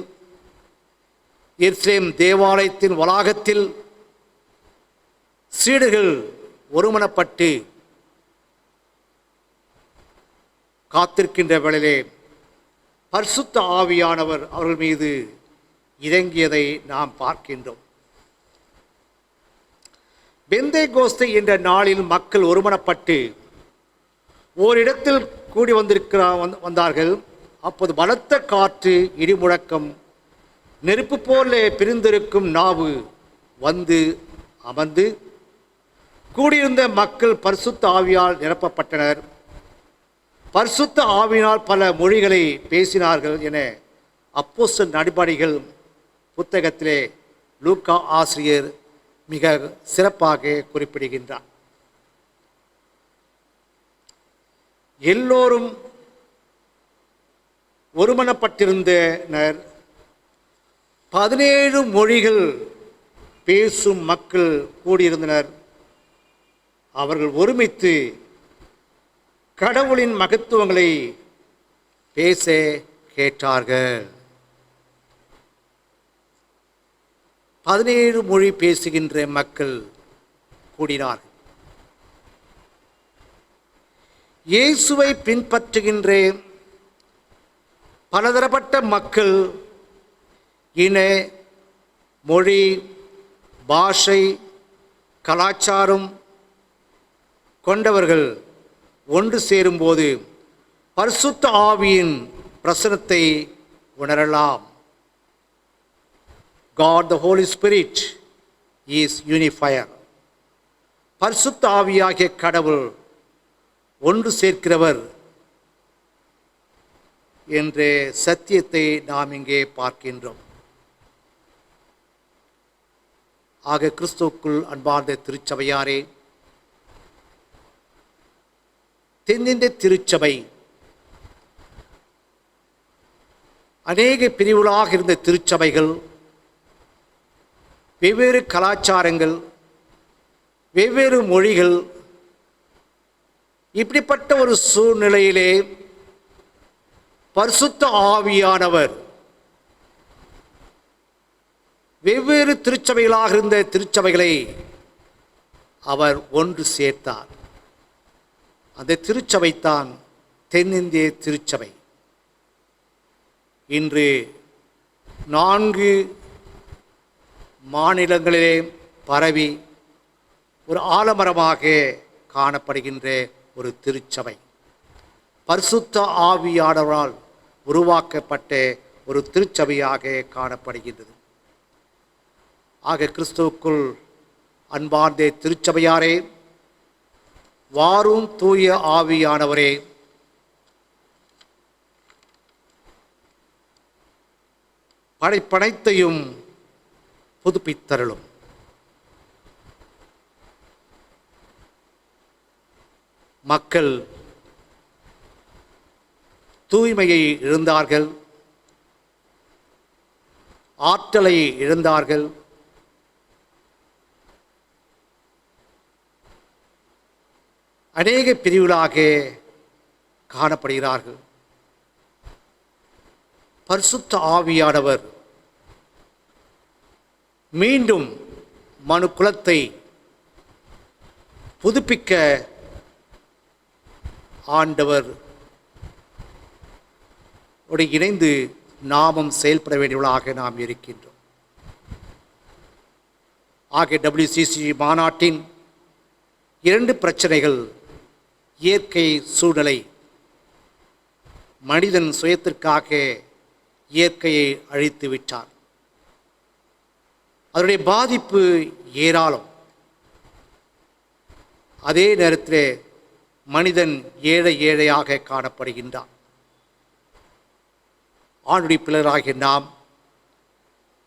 எருசலேம் தேவாலயத்தின் வளாகத்தில் சீடர்கள் ஒருமனப்பட்டு காத்திருக்கின்ற வேளையிலே பரிசுத்த ஆவியானவர் அவர்கள் மீது இறங்கியதை நாம் பார்க்கின்றோம். பெந்தேகோஸ்தே என்ற நாளில் மக்கள் ஒருமனப்பட்டு ஓரிடத்தில் கூடி வந்தார்கள். அப்போது பலத்த காற்று, இடிமுழக்கம், நெருப்பு போல பிரிந்திருக்கும் நாவு வந்து அமர்ந்து கூடியிருந்த மக்கள் பரிசுத்த ஆவியால் நிரப்பப்பட்டனர். பரிசுத்த ஆவியினால் பல மொழிகளை பேசினார்கள் என அப்போஸ்தலர் நடபடிகள் புத்தகத்திலே லூக்கா ஆசிரியர் மிக சிறப்பாக குறிப்பிடுகின்றார். எல்லோரும் ஒருமனப்பட்டிருந்தனர். 17 மொழிகள் பேசும் மக்கள் கூடியிருந்தனர். அவர்கள் ஒருமித்து கடவுளின் மகத்துவங்களை பேச கேட்டார்கள். 17 மொழி பேசுகின்ற மக்கள் கூடினார்கள். இயேசுவை பின்பற்றுகின்ற பலதரப்பட்ட மக்கள், இன, மொழி, பாஷை, கலாச்சாரம் கொண்டவர்கள் ஒன்று சேரும்போது பரிசுத்த ஆவியின் பிரசன்னத்தை உணரலாம். God the Holy Spirit is unifier. பரிசுத்த ஆவியாகிய கடவுள் ஒன்று சேர்க்கிறவர் என்ற சத்தியத்தை நாம் இங்கே பார்க்கின்றோம். ஆக கிறிஸ்துவுக்குள் அன்பார்ந்த திருச்சபையாரே, தென்னிந்திய திருச்சபை அநேக பிரிவுகளாக இருந்த திருச்சபைகள், வெவ்வேறு கலாச்சாரங்கள், வெவ்வேறு மொழிகள், இப்படிப்பட்ட ஒரு சூழ்நிலையிலே பரிசுத்த ஆவியானவர் வெவ்வேறு திருச்சபைகளாக இருந்த திருச்சபைகளை அவர் ஒன்று சேர்த்தார். அந்த திருச்சபைத்தான் தென்னிந்திய திருச்சபை. இன்று 4 மாநிலங்களிலே பரவி ஒரு ஆலமரமாக காணப்படுகின்ற ஒரு திருச்சபை, பரிசுத்த ஆவியானவரால் உருவாக்கப்பட்ட ஒரு திருச்சபையாக காணப்படுகின்றது. ஆக கிறிஸ்துவுக்குள் அன்பார்ந்த திருச்சபையாரே, வாரும் தூய ஆவியானவரே, படைப்பனைத்தையும் புதுப்பித்தருளும். மக்கள் தூய்மையை இழந்தார்கள், ஆற்றலை இழந்தார்கள். அநேக பிரிவுகளாக காணப்படுகிறார்கள். பரிசுத்த ஆவியானவர் மீண்டும் மனு குலத்தை புதுப்பிக்க ஆண்டவர் இணைந்து நாமும் செயல்பட வேண்டியவர்களாக நாம் இருக்கின்றோம். ஆகிய WCC மாநாட்டின் 2 பிரச்சனைகள்: இயற்கை சூழ்நிலை. மனிதன் சுயத்திற்காக இயற்கையை அழித்து விட்டார். அதனுடைய பாதிப்பு ஏராளம். அதே நேரத்தில் மனிதன் ஏழையாக காணப்படுகின்றான். ஆண்டுடைய பிள்ளைகளாகிய நாம்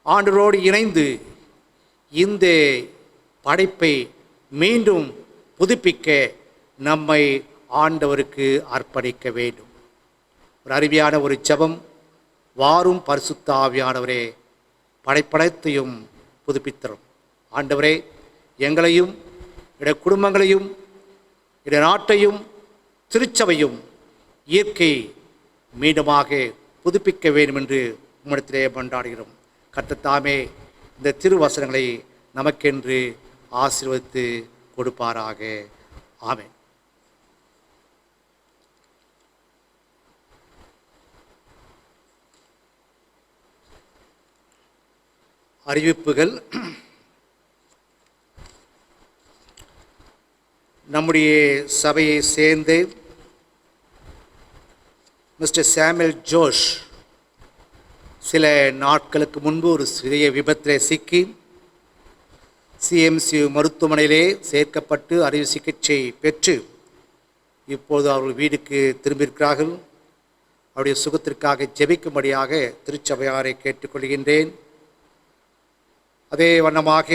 ஆண்டவரோடு இணைந்து இந்த படைப்பை மீண்டும் புதுப்பிக்க நம்மை ஆண்டவருக்கு அர்ப்பணிக்க வேண்டும். ஒரு அருமையான ஒரு ஜெபம். வாரும் பரிசுத்த ஆவியானவரே, படைப்படைத்தையும் புதுப்பித்தரும். ஆண்டவரே, எங்களையும் என்னுடைய குடும்பங்களையும் என்னுடைய நாட்டையும் திருச்சபையும் இயற்கை மீண்டுமாக புதுப்பிக்க வேண்டும் என்று உம்மிடத்திலே மன்றாடுகிறோம். கர்த்தர் இந்த திருவசனங்களை நமக்கென்று ஆசீர்வதித்து கொடுப்பாராக. ஆமென். அறிவிப்புகள். நம்முடைய சபையை சேர்ந்து மிஸ்டர் சாமுவேல் ஜோஷ் சில நாட்களுக்கு முன்பு ஒரு சிறிய விபத்தில் சிக்கி CMC மருத்துவமனையிலே சேர்க்கப்பட்டு அறுவை சிகிச்சை பெற்று இப்போது அவர்கள் வீடுக்கு திரும்பியிருக்கிறார்கள். அவருடைய சுகத்திற்காக ஜெபிக்கும்படியாக திருச்சபையாரை கேட்டுக்கொள்கின்றேன். அதே வண்ணமாக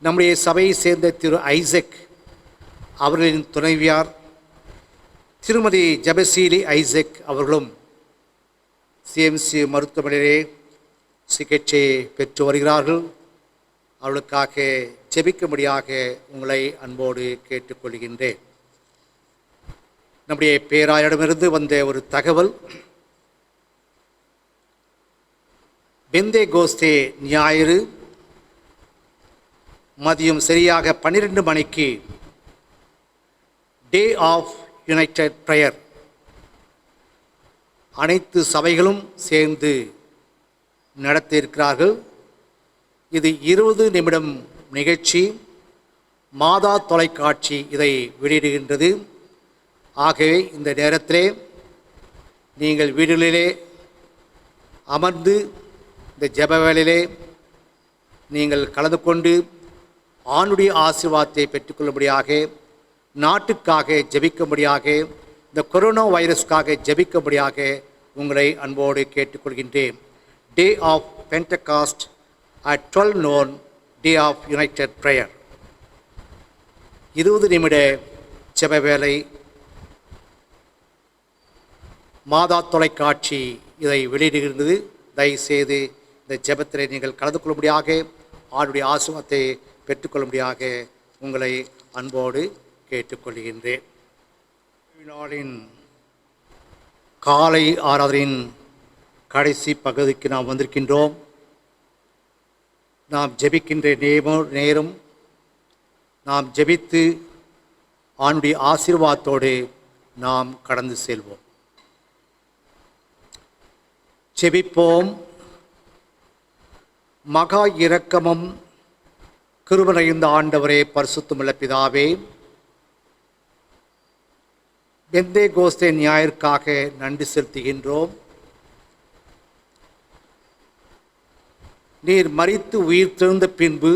நம்முடைய சபையை சேர்ந்த திரு ஐசக் அவர்களின் துணைவியார் திருமதி ஜெபசீலி ஐசக் அவர்களும் CMC மருத்துவமனையிலே சிகிச்சை பெற்று வருகிறார்கள். அவர்களுக்காக ஜெபிக்கும்படியாக உங்களை அன்போடு கேட்டுக்கொள்கின்றேன். நம்முடைய பேராயரிடமிருந்து வந்த ஒரு தகவல்: பெந்தேகோஸ்தே ஞாயிறு மதியம் சரியாக 12 மணிக்கு டே ஆஃப் யுனைடெட் ப்ரேயர் அனைத்து சபைகளும் சேர்ந்து நடத்த இருக்கிறார்கள். இது 20 நிமிடம் நிகழ்ச்சி. மாதா தொலைக்காட்சி இதை வெளியிடுகின்றது. ஆகவே இந்த நேரத்திலே நீங்கள் வீடுகளிலே அமர்ந்து இந்த ஜெப வேளையிலே நீங்கள் கலந்து கொண்டு ஆண்டுடைய ஆசீர்வாதத்தை பெற்றுக்கொள்ளும்படியாக, நாட்டுக்காக ஜெபிக்கும்படியாக, இந்த கொரோனா வைரஸ்க்காக ஜெபிக்கும்படியாக உங்களை அன்போடு கேட்டுக்கொள்கின்றேன். Day of Pentecost at 12 noon, Day of United Prayer. 20 நிமிட ஜெப வேளை. மாதா தொலைக்காட்சி இதை வெளியிடுகின்றது. தயவுசெய்து இந்த ஜெபத்திலே நீங்கள் கலந்து கொள்ளும்படியாக, ஆண்டுடைய ஆசீர்வாதத்தை பெற்றுக்கொள்ளும்படியாக உங்களை அன்போடு கேட்டுக்கொள்கின்றேன். நாளின் காலை ஆராதனையின் கடைசி பகுதிக்கு நாம் வந்திருக்கின்றோம். நாம் ஜெபிக்கின்ற நேரம் நாம் ஜெபித்து ஆண்டுடைய ஆசீர்வாதத்தோடு நாம் கடந்து செல்வோம். ஜெபிப்போம். மகா இரக்கமும் கிருபை நிறைந்த ஆண்டவரே, பரிசுத்தமுள்ள பிதாவே, பெந்தேகோஸ்தே ஞாயிற்காக நன்றி செலுத்துகின்றோம். நீர் மரித்து உயிர் தெழுந்த பின்பு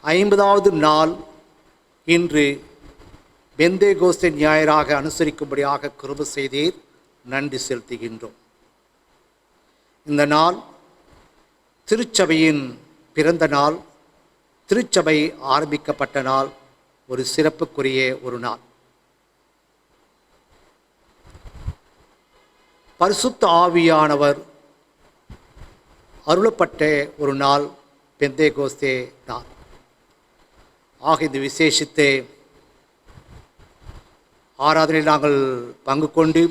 50வது நாள் இன்று பெந்தேகோஸ்தே ஞாயிறாக அனுசரிக்கும்படியாக கிருபை செய்தீர். நன்றி செலுத்துகின்றோம். இந்த நாள் திருச்சபையின் பிறந்த நாள், திருச்சபை ஆரம்பிக்கப்பட்ட நாள், ஒரு சிறப்புக்குரிய ஒரு நாள். பரிசுத்த ஆவியானவர் அருளப்பட்ட ஒரு நாள் பெந்தேகோஸ்தே நாள். ஆக இந்த விசேஷித்த ஆராதனையில் நாங்கள் பங்கு கொண்டு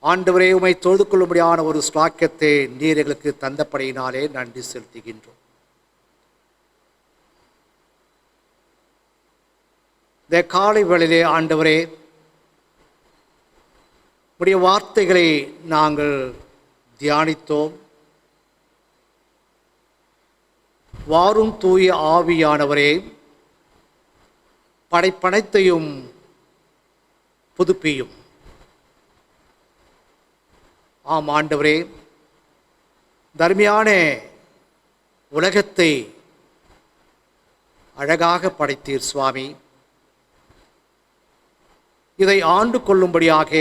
ஆண்டவரே, உம்மை தொழுது கொள்ளும்படியான ஒரு ஸ்லாக்கியத்தை நீர் எங்களுக்கு தந்தபடியினாலே நன்றி செலுத்துகின்றோம். இந்த காலை வேளையிலே ஆண்டவரே, உடைய வார்த்தைகளை நாங்கள் தியானித்தோம். வாரும் தூய ஆவியானவரே, படைப்பனைத்தையும் புதுப்பியும். ஆம் ஆண்டவரே, தர்மியான உலகத்தை அழகாக படைத்தீர் சுவாமி. இதை ஆண்டு கொள்ளும்படியாக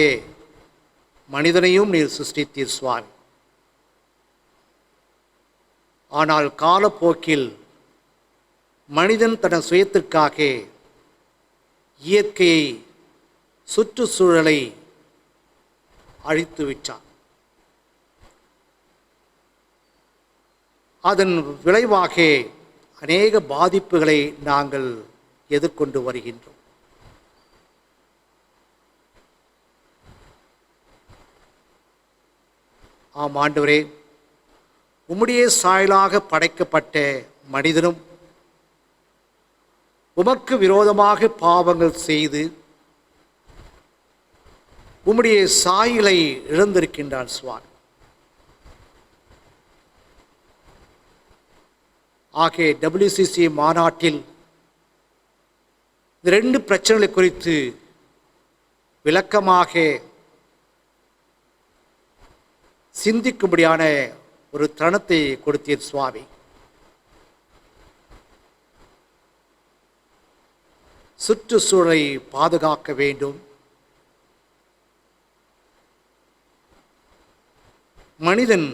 மனிதனையும் நீர் சிருஷ்டித்தீர் சுவாமி. ஆனால் காலப்போக்கில் மனிதன் தன் சுயத்திற்காக இயற்கையை, சுற்றுச்சூழலை அழித்து விட்டான். அதன் விளைவாக அநேக பாதிப்புகளை நாங்கள் எதிர்கொண்டு வருகின்றோம். ஆம் ஆண்டவரே, உம்முடைய சாயலாக படைக்கப்பட்ட மனிதனும் உமக்கு விரோதமாக பாவங்கள் செய்து உம்முடைய சாயலை இழந்திருக்கின்றான் சுவாமி. ஆகிய WCC மாநாட்டில் இந்த 2 பிரச்சனைகளை குறித்து விளக்கமாக சிந்திக்கும்படியான ஒரு தருணத்தை கொடுத்தீர் சுவாமி. சுற்றுச்சூழலை பாதுகாக்க வேண்டும், மனிதன்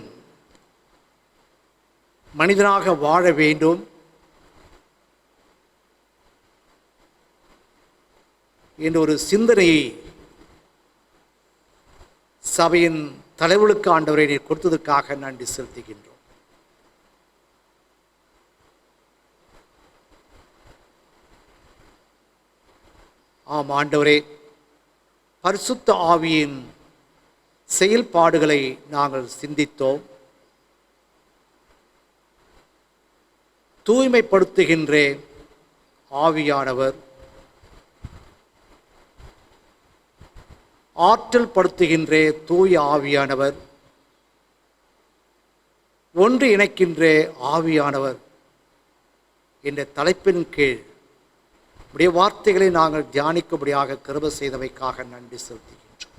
மனிதனாக வாழ வேண்டும் என்ற ஒரு சிந்தனையை சபையின் தலைவர்களுக்கு ஆண்டவரை நீர் கொடுத்ததற்காக நன்றி செலுத்துகின்றோம். ஆம் ஆண்டவரே, பரிசுத்த ஆவியின் செயல்பாடுகளை நாங்கள் சிந்தித்தோம். தூய்மைப்படுத்துகின்ற ஆவியானவர், ஆற்றல் படுத்துகின்ற தூய ஆவியானவர், ஒன்று இணைக்கின்ற ஆவியானவர் என்ற தலைப்பின் கீழ் உடைய வார்த்தைகளை நாங்கள் தியானிக்கும்படியாக கிருபை செய்தவைக்காக நன்றி செலுத்துகின்றோம்.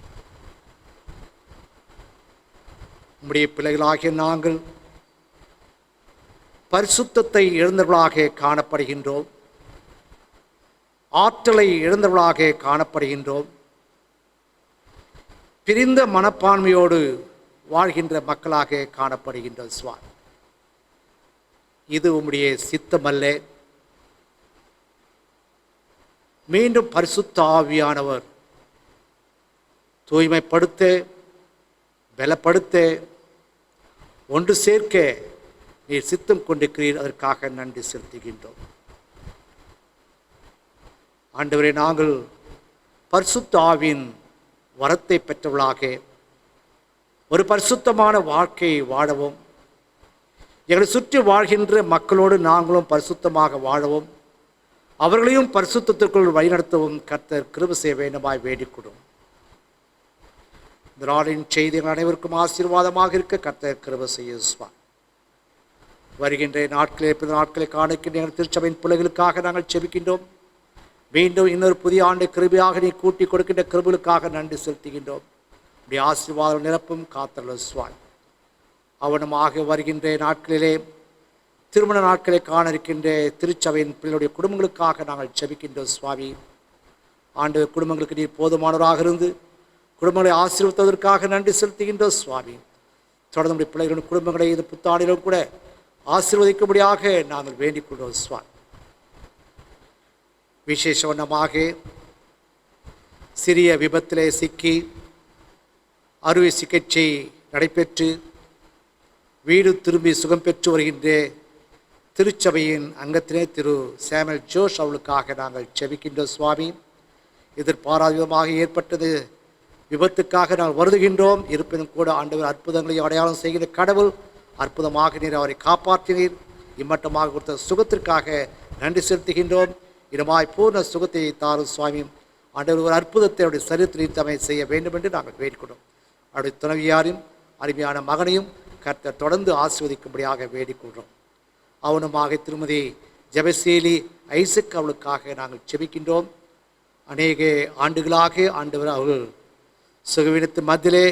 உம்முடைய பிள்ளைகளாகிய நாங்கள் பரிசுத்தத்தை இழந்தவர்களாக காணப்படுகின்றோம், ஆற்றலை இழந்தவர்களாக காணப்படுகின்றோம், பிரிந்த மனப்பான்மையோடு வாழ்கின்ற மக்களாக காணப்படுகின்ற சுவாமி. இது உம்முடைய சித்தமல்ல. மீண்டும் பரிசுத்த ஆவியானவர் தூய்மைப்படுத்த, பலப்படுத்த, ஒன்று சேர்க்க நீர் சித்தம் கொண்டிருக்கிறீர். அதற்காக நன்றி செலுத்துகின்றோம். ஆண்டவரே, நாங்கள் பரிசுத்த ஆவியின் வரத்தை பெற்றவர்களாக ஒரு பரிசுத்தமான வாழ்க்கையை வாழவும், எங்களை சுற்றி வாழ்கின்ற மக்களோடு நாங்களும் பரிசுத்தமாக வாழவும், அவர்களையும் பரிசுத்தத்திற்குள் வழிநடத்தவும் கர்த்தர் கிருபை செய்ய வேண்டுமாய் வேண்டிக்கொடும். இந்த நாளின் செய்திகள் அனைவருக்கும் ஆசீர்வாதமாக இருக்க கர்த்தர் கிருபை செய்ய. வருகின்ற நாட்களை காணிக்கின்ற எங்கள் திருச்சபையின் பிள்ளைகளுக்காக நாங்கள் செபிக்கின்றோம். மீண்டும் இன்னொரு புதிய ஆண்டு கிருபையாக நீ கூட்டி கொடுக்கின்ற கிருபைகளுக்காக நன்றி செலுத்துகின்றோம். இப்படி ஆசீர்வாதம் நிரப்பும் காத்தருள் சுவாமி. அவனமாக வருகின்ற நாட்களிலே திருமண நாட்களை காண இருக்கின்ற திருச்சபையின் பிள்ளைகளுடைய குடும்பங்களுக்காக நாங்கள் செபிக்கின்றோம் சுவாமி. ஆண்டு குடும்பங்களுக்கு நீர் போதுமானவராக இருந்து குடும்பங்களை ஆசீர்வதிப்பதற்காக நன்றி செலுத்துகின்றோம் சுவாமி. தொடர்ந்து நம்முடைய பிள்ளைகளின் குடும்பங்களை இது புத்தாண்டிலும் கூட ஆசீர்வதிக்கும்படியாக நாங்கள் வேண்டிக் கொள்வோம் சுவாமி. விசேஷமாக சிறிய விபத்திலே சிக்கி அறுவை சிகிச்சை நடைபெற்று வீடு திரும்பி சுகம் பெற்று வருகின்ற திருச்சபையின் அங்கத்திலே திரு சாமுவேல் ஜோஷ் அவளுக்காக நாங்கள் செபிக்கின்ற சுவாமி. எதிர்பாராத விதமாக ஏற்பட்டது விபத்துக்காக நாங்கள் வருதுகின்றோம். இருப்பினும் கூட ஆண்டவர் அற்புதங்களை அடையாளம் செய்கிற கடவுள். அற்புதமாக நீர் அவரை காப்பாற்றினீர். இம்மட்டமாக கொடுத்த சுகத்திற்காக நன்றி செலுத்துகின்றோம். இடமாய் பூர்ண சுகத்தை தாரும் சுவாமி. ஆண்டவர் ஒரு அற்புதத்தை அவருடைய சரீரத்தில் தம்மை செய்ய வேண்டும் என்று நாங்கள் வேண்டிக்கொண்டோம். அவருடைய துணைவியாரையும் அருமையான மகனையும் கர்த்தர் தொடர்ந்து ஆசீர்வதிக்கும்படியாக வேண்டிக்கொள்கிறோம். அவனுமாக திருமதி ஜெபசேலி ஐசக் அவளுக்காக நாங்கள் செபிக்கின்றோம். அநேக ஆண்டுகளாக ஆண்டவர் அவர்கள் சுகவீனத்து மத்தியிலே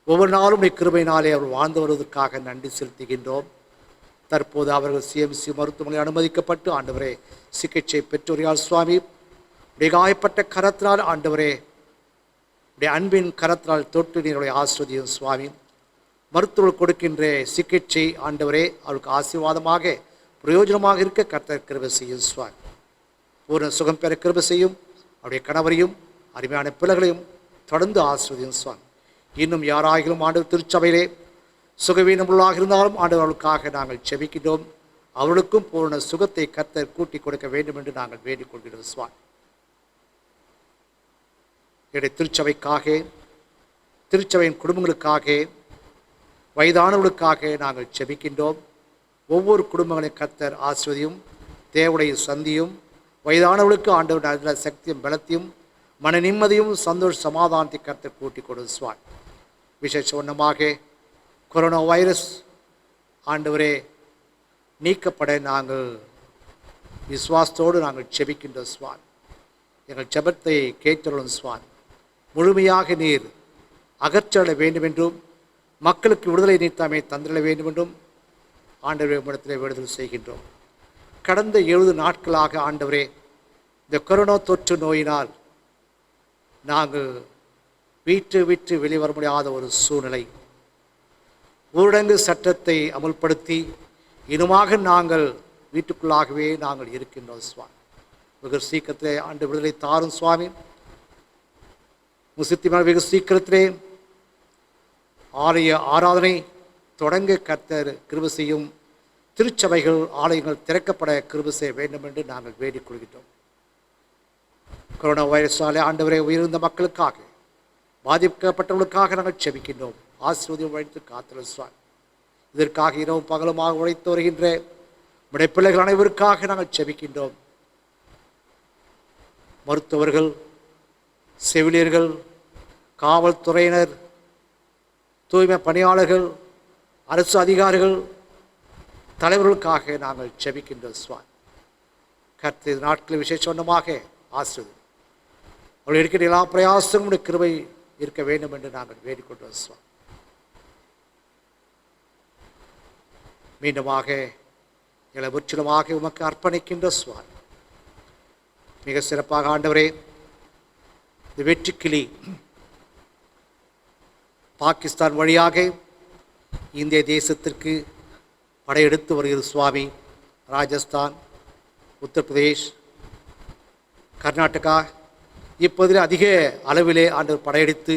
ஒவ்வொரு நாளும் கிருபையினாலே அவர் வாழ்ந்து வருவதற்காக நன்றி செலுத்துகின்றோம். தற்போது அவர்கள் சிஎம்சி மருத்துவமனை அனுமதிக்கப்பட்டு ஆண்டவரே சிகிச்சை பெற்றோரியால் சுவாமி உடைய காயப்பட்ட கரத்தினால் ஆண்டவரே உடைய அன்பின் கரத்தினால் தொட்டு நீருடைய ஆசிர்வதியும் சுவாமி. மருத்துவர்கள் கொடுக்கின்ற சிகிச்சை ஆண்டவரே அவருக்கு ஆசீர்வாதமாக பிரயோஜனமாக இருக்க கர்த்தர் கிருபை செய்யும் சுவாமி. பூர்ண சுகம் பெற கிருபை செய்யும். அவருடைய கணவரையும் அருமையான பிள்ளைகளையும் தொடர்ந்து ஆசீர்வதியும் சுவாமி. இன்னும் யாராகிலும் ஆண்டவர் திருச்சபையிலே சுகவீனமுள்ளாக இருந்தாலும் ஆண்டவர்களுக்காக நாங்கள் செபிக்கின்றோம். அவர்களுக்கும் பூர்ண சுகத்தை கர்த்தர் கூட்டி கொடுக்க வேண்டும் என்று நாங்கள் வேண்டிக் கொள்கிறோம் சுவாமி. என்னுடைய திருச்சபைக்காக, திருச்சபையின் குடும்பங்களுக்காக, வயதானவர்களுக்காக நாங்கள் செபிக்கின்றோம். ஒவ்வொரு குடும்பங்களையும் கர்த்தர் ஆசீர்வதியும். தேவடைய சந்தியும் வயதானவர்களுக்கு ஆண்டவர் நல்ல சக்தியும் பலத்தையும் மன நிம்மதியும் சந்தோஷ சமாதானத்தை கர்த்தர் கூட்டி கொடுக்கும் சுவாமி. விசேஷ ஒன்றமாக கொரோனா வைரஸ் ஆண்டவரே நீக்கப்பட நாங்கள் விசுவாசத்தோடு நாங்கள் செபிக்கின்றோம் சுவாமி. எங்கள் ஜெபத்தை கேட்டருளும் சுவாமி. முழுமையாக நீர் அகற்றல வேண்டுமென்றும் மக்களுக்கு விடுதலை நீத்தாமே தந்திட வேண்டுமென்றும் ஆண்டவரே உம்மிடத்திலே விடுதலை செய்கின்றோம். கடந்த 70 நாட்களாக ஆண்டவரே இந்த கொரோனா தொற்று நோயினால் நாங்கள் வீட்டு விட்டு வெளிவர முடியாத ஒரு சூழ்நிலை. ஊரடங்கு சட்டத்தை அமல்படுத்தி இனுமாக நாங்கள் வீட்டுக்குள்ளாகவே நாங்கள் இருக்கின்றோம் சுவாமி. வெகு சீக்கிரத்திலே ஆண்டு விடுதலை தாரும் சுவாமி. முசித்திமான வெகு சீக்கிரத்திலே ஆலய ஆராதனை தொடங்க கர்த்தர் கிருபை செய்யும். திருச்சபைகள் ஆலயங்கள் திறக்கப்பட கிருபை செய்ய வேண்டும் என்று நாங்கள் வேண்டிக் கொள்கின்றோம். கொரோனா வைரஸாலே ஆண்டவரை உயர்ந்த மக்களுக்காக, பாதிக்கப்பட்டவர்களுக்காக நாங்கள் செபிக்கின்றோம். ஆசீர்வதியும் உழைத்து காத்தல் சுவாமி. இதற்காக இரவும் பகலுமாக உழைத்து வருகின்ற உடைய பிள்ளைகள் அனைவருக்காக நாங்கள் செபிக்கின்றோம். மருத்துவர்கள், செவிலியர்கள், காவல்துறையினர், தூய்மை பணியாளர்கள், அரசு அதிகாரிகள், தலைவர்களுக்காக நாங்கள் செபிக்கின்றோம் சுவாமி. கர்த்தர் நாட்களில் விசேஷமாக ஆசீர்வதி. அவர்கள் இருக்கிற எல்லா பிரயாசங்களுடைய கிருபை இருக்க வேண்டும் என்று நாங்கள் வேண்டிக்கொண்டோம் சுவாமி. மீண்டுமாக எங்களை முற்றிலுமாக உமக்கு அர்ப்பணிக்கின்ற சுவாமி. மிக சிறப்பாக ஆண்டவரே இந்த வெற்றிக்கிளி பாகிஸ்தான் வழியாக இந்திய தேசத்திற்கு படையெடுத்து வருகிறது சுவாமி. ராஜஸ்தான், உத்தரப்பிரதேஷ், கர்நாடகா இப்போதில் அதிக அளவிலே ஆண்டவர் படையெடுத்து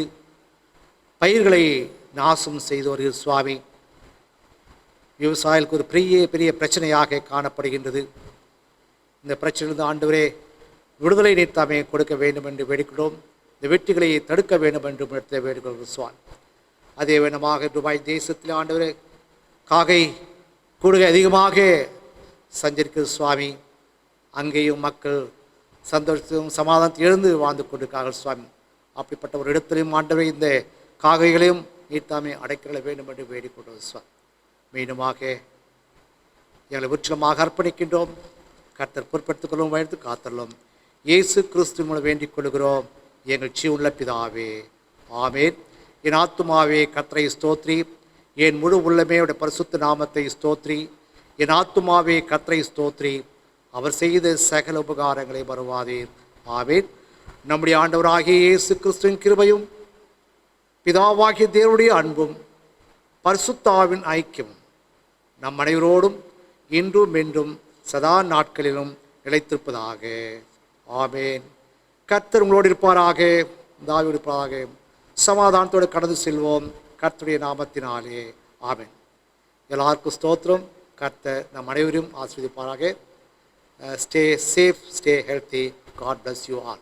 பயிர்களை நாசம் செய்து வருகிறது சுவாமி. விவசாயிகளுக்கு ஒரு பெரிய பிரச்சனையாக காணப்படுகின்றது. இந்த பிரச்சனையிலிருந்து ஆண்டவரே விடுதலை நீத்தாமே கொடுக்க வேண்டும் என்று வேண்டிக்கிறோம். இந்த வெற்றிகளை தடுக்க வேண்டும் என்று இடத்தில் வேண்டுகிறோம் சுவாமி. அதே வேணமாக துபாய் தேசத்தில் ஆண்டவரே காகை கூடுகை அதிகமாக சஞ்சரிக்கிறது சுவாமி. அங்கேயும் மக்கள் சந்தோஷத்தையும் சமாதானத்தை எழுந்து வாழ்ந்து கொண்டிருக்கார்கள் சுவாமி. அப்படிப்பட்ட ஒரு இடத்திலையும் ஆண்டவரை இந்த காகைகளையும் நீத்தாமே அடைக்கல வேண்டும் என்று வேண்டிக்கொண்டோம் சுவாமி. மீண்டுமாக எங்களை முற்றிலுமாக அர்ப்பணிக்கின்றோம். கர்த்தர் பொறுப்படுத்திக் கொள்ளும் வயது காத்தள்ளும். இயேசு கிறிஸ்து மூலம் வேண்டிக் கொள்கிறோம் எங்கள் ஜீவனுள்ள பிதாவே, ஆமேன். என் ஆத்துமாவே கர்த்தரை ஸ்தோத்ரி, என் முழு உள்ளமே அவருடைய பரிசுத்த நாமத்தை ஸ்தோத்ரி. என் ஆத்துமாவே கர்த்தரை ஸ்தோத்ரி, அவர் செய்த சகல உபகாரங்களை மறவாதீர். ஆமேன். நம்முடைய ஆண்டவராகிய இயேசு கிறிஸ்துவின் கிருபையும் பிதாவாகிய தேவனுடைய அன்பும் பரிசுத்தாவின் ஐக்கியமும் நம் அனைவரோடும் இன்றும் என்றும் சதா நாட்களிலும் நிலைத்திருப்பதாக. ஆமேன். கர்த்தர் உங்களோடு இருப்பாராக, தாவீது இருப்பாராக. சமாதானத்தோடு கடந்து செல்வோம் கர்த்தருடைய நாமத்தினாலே. ஆமேன். எல்லாருக்கும் ஸ்தோத்திரம். கர்த்தர் நம் அனைவரும் ஆசீர்வதிப்பாராக. Stay safe, stay healthy. God bless you all.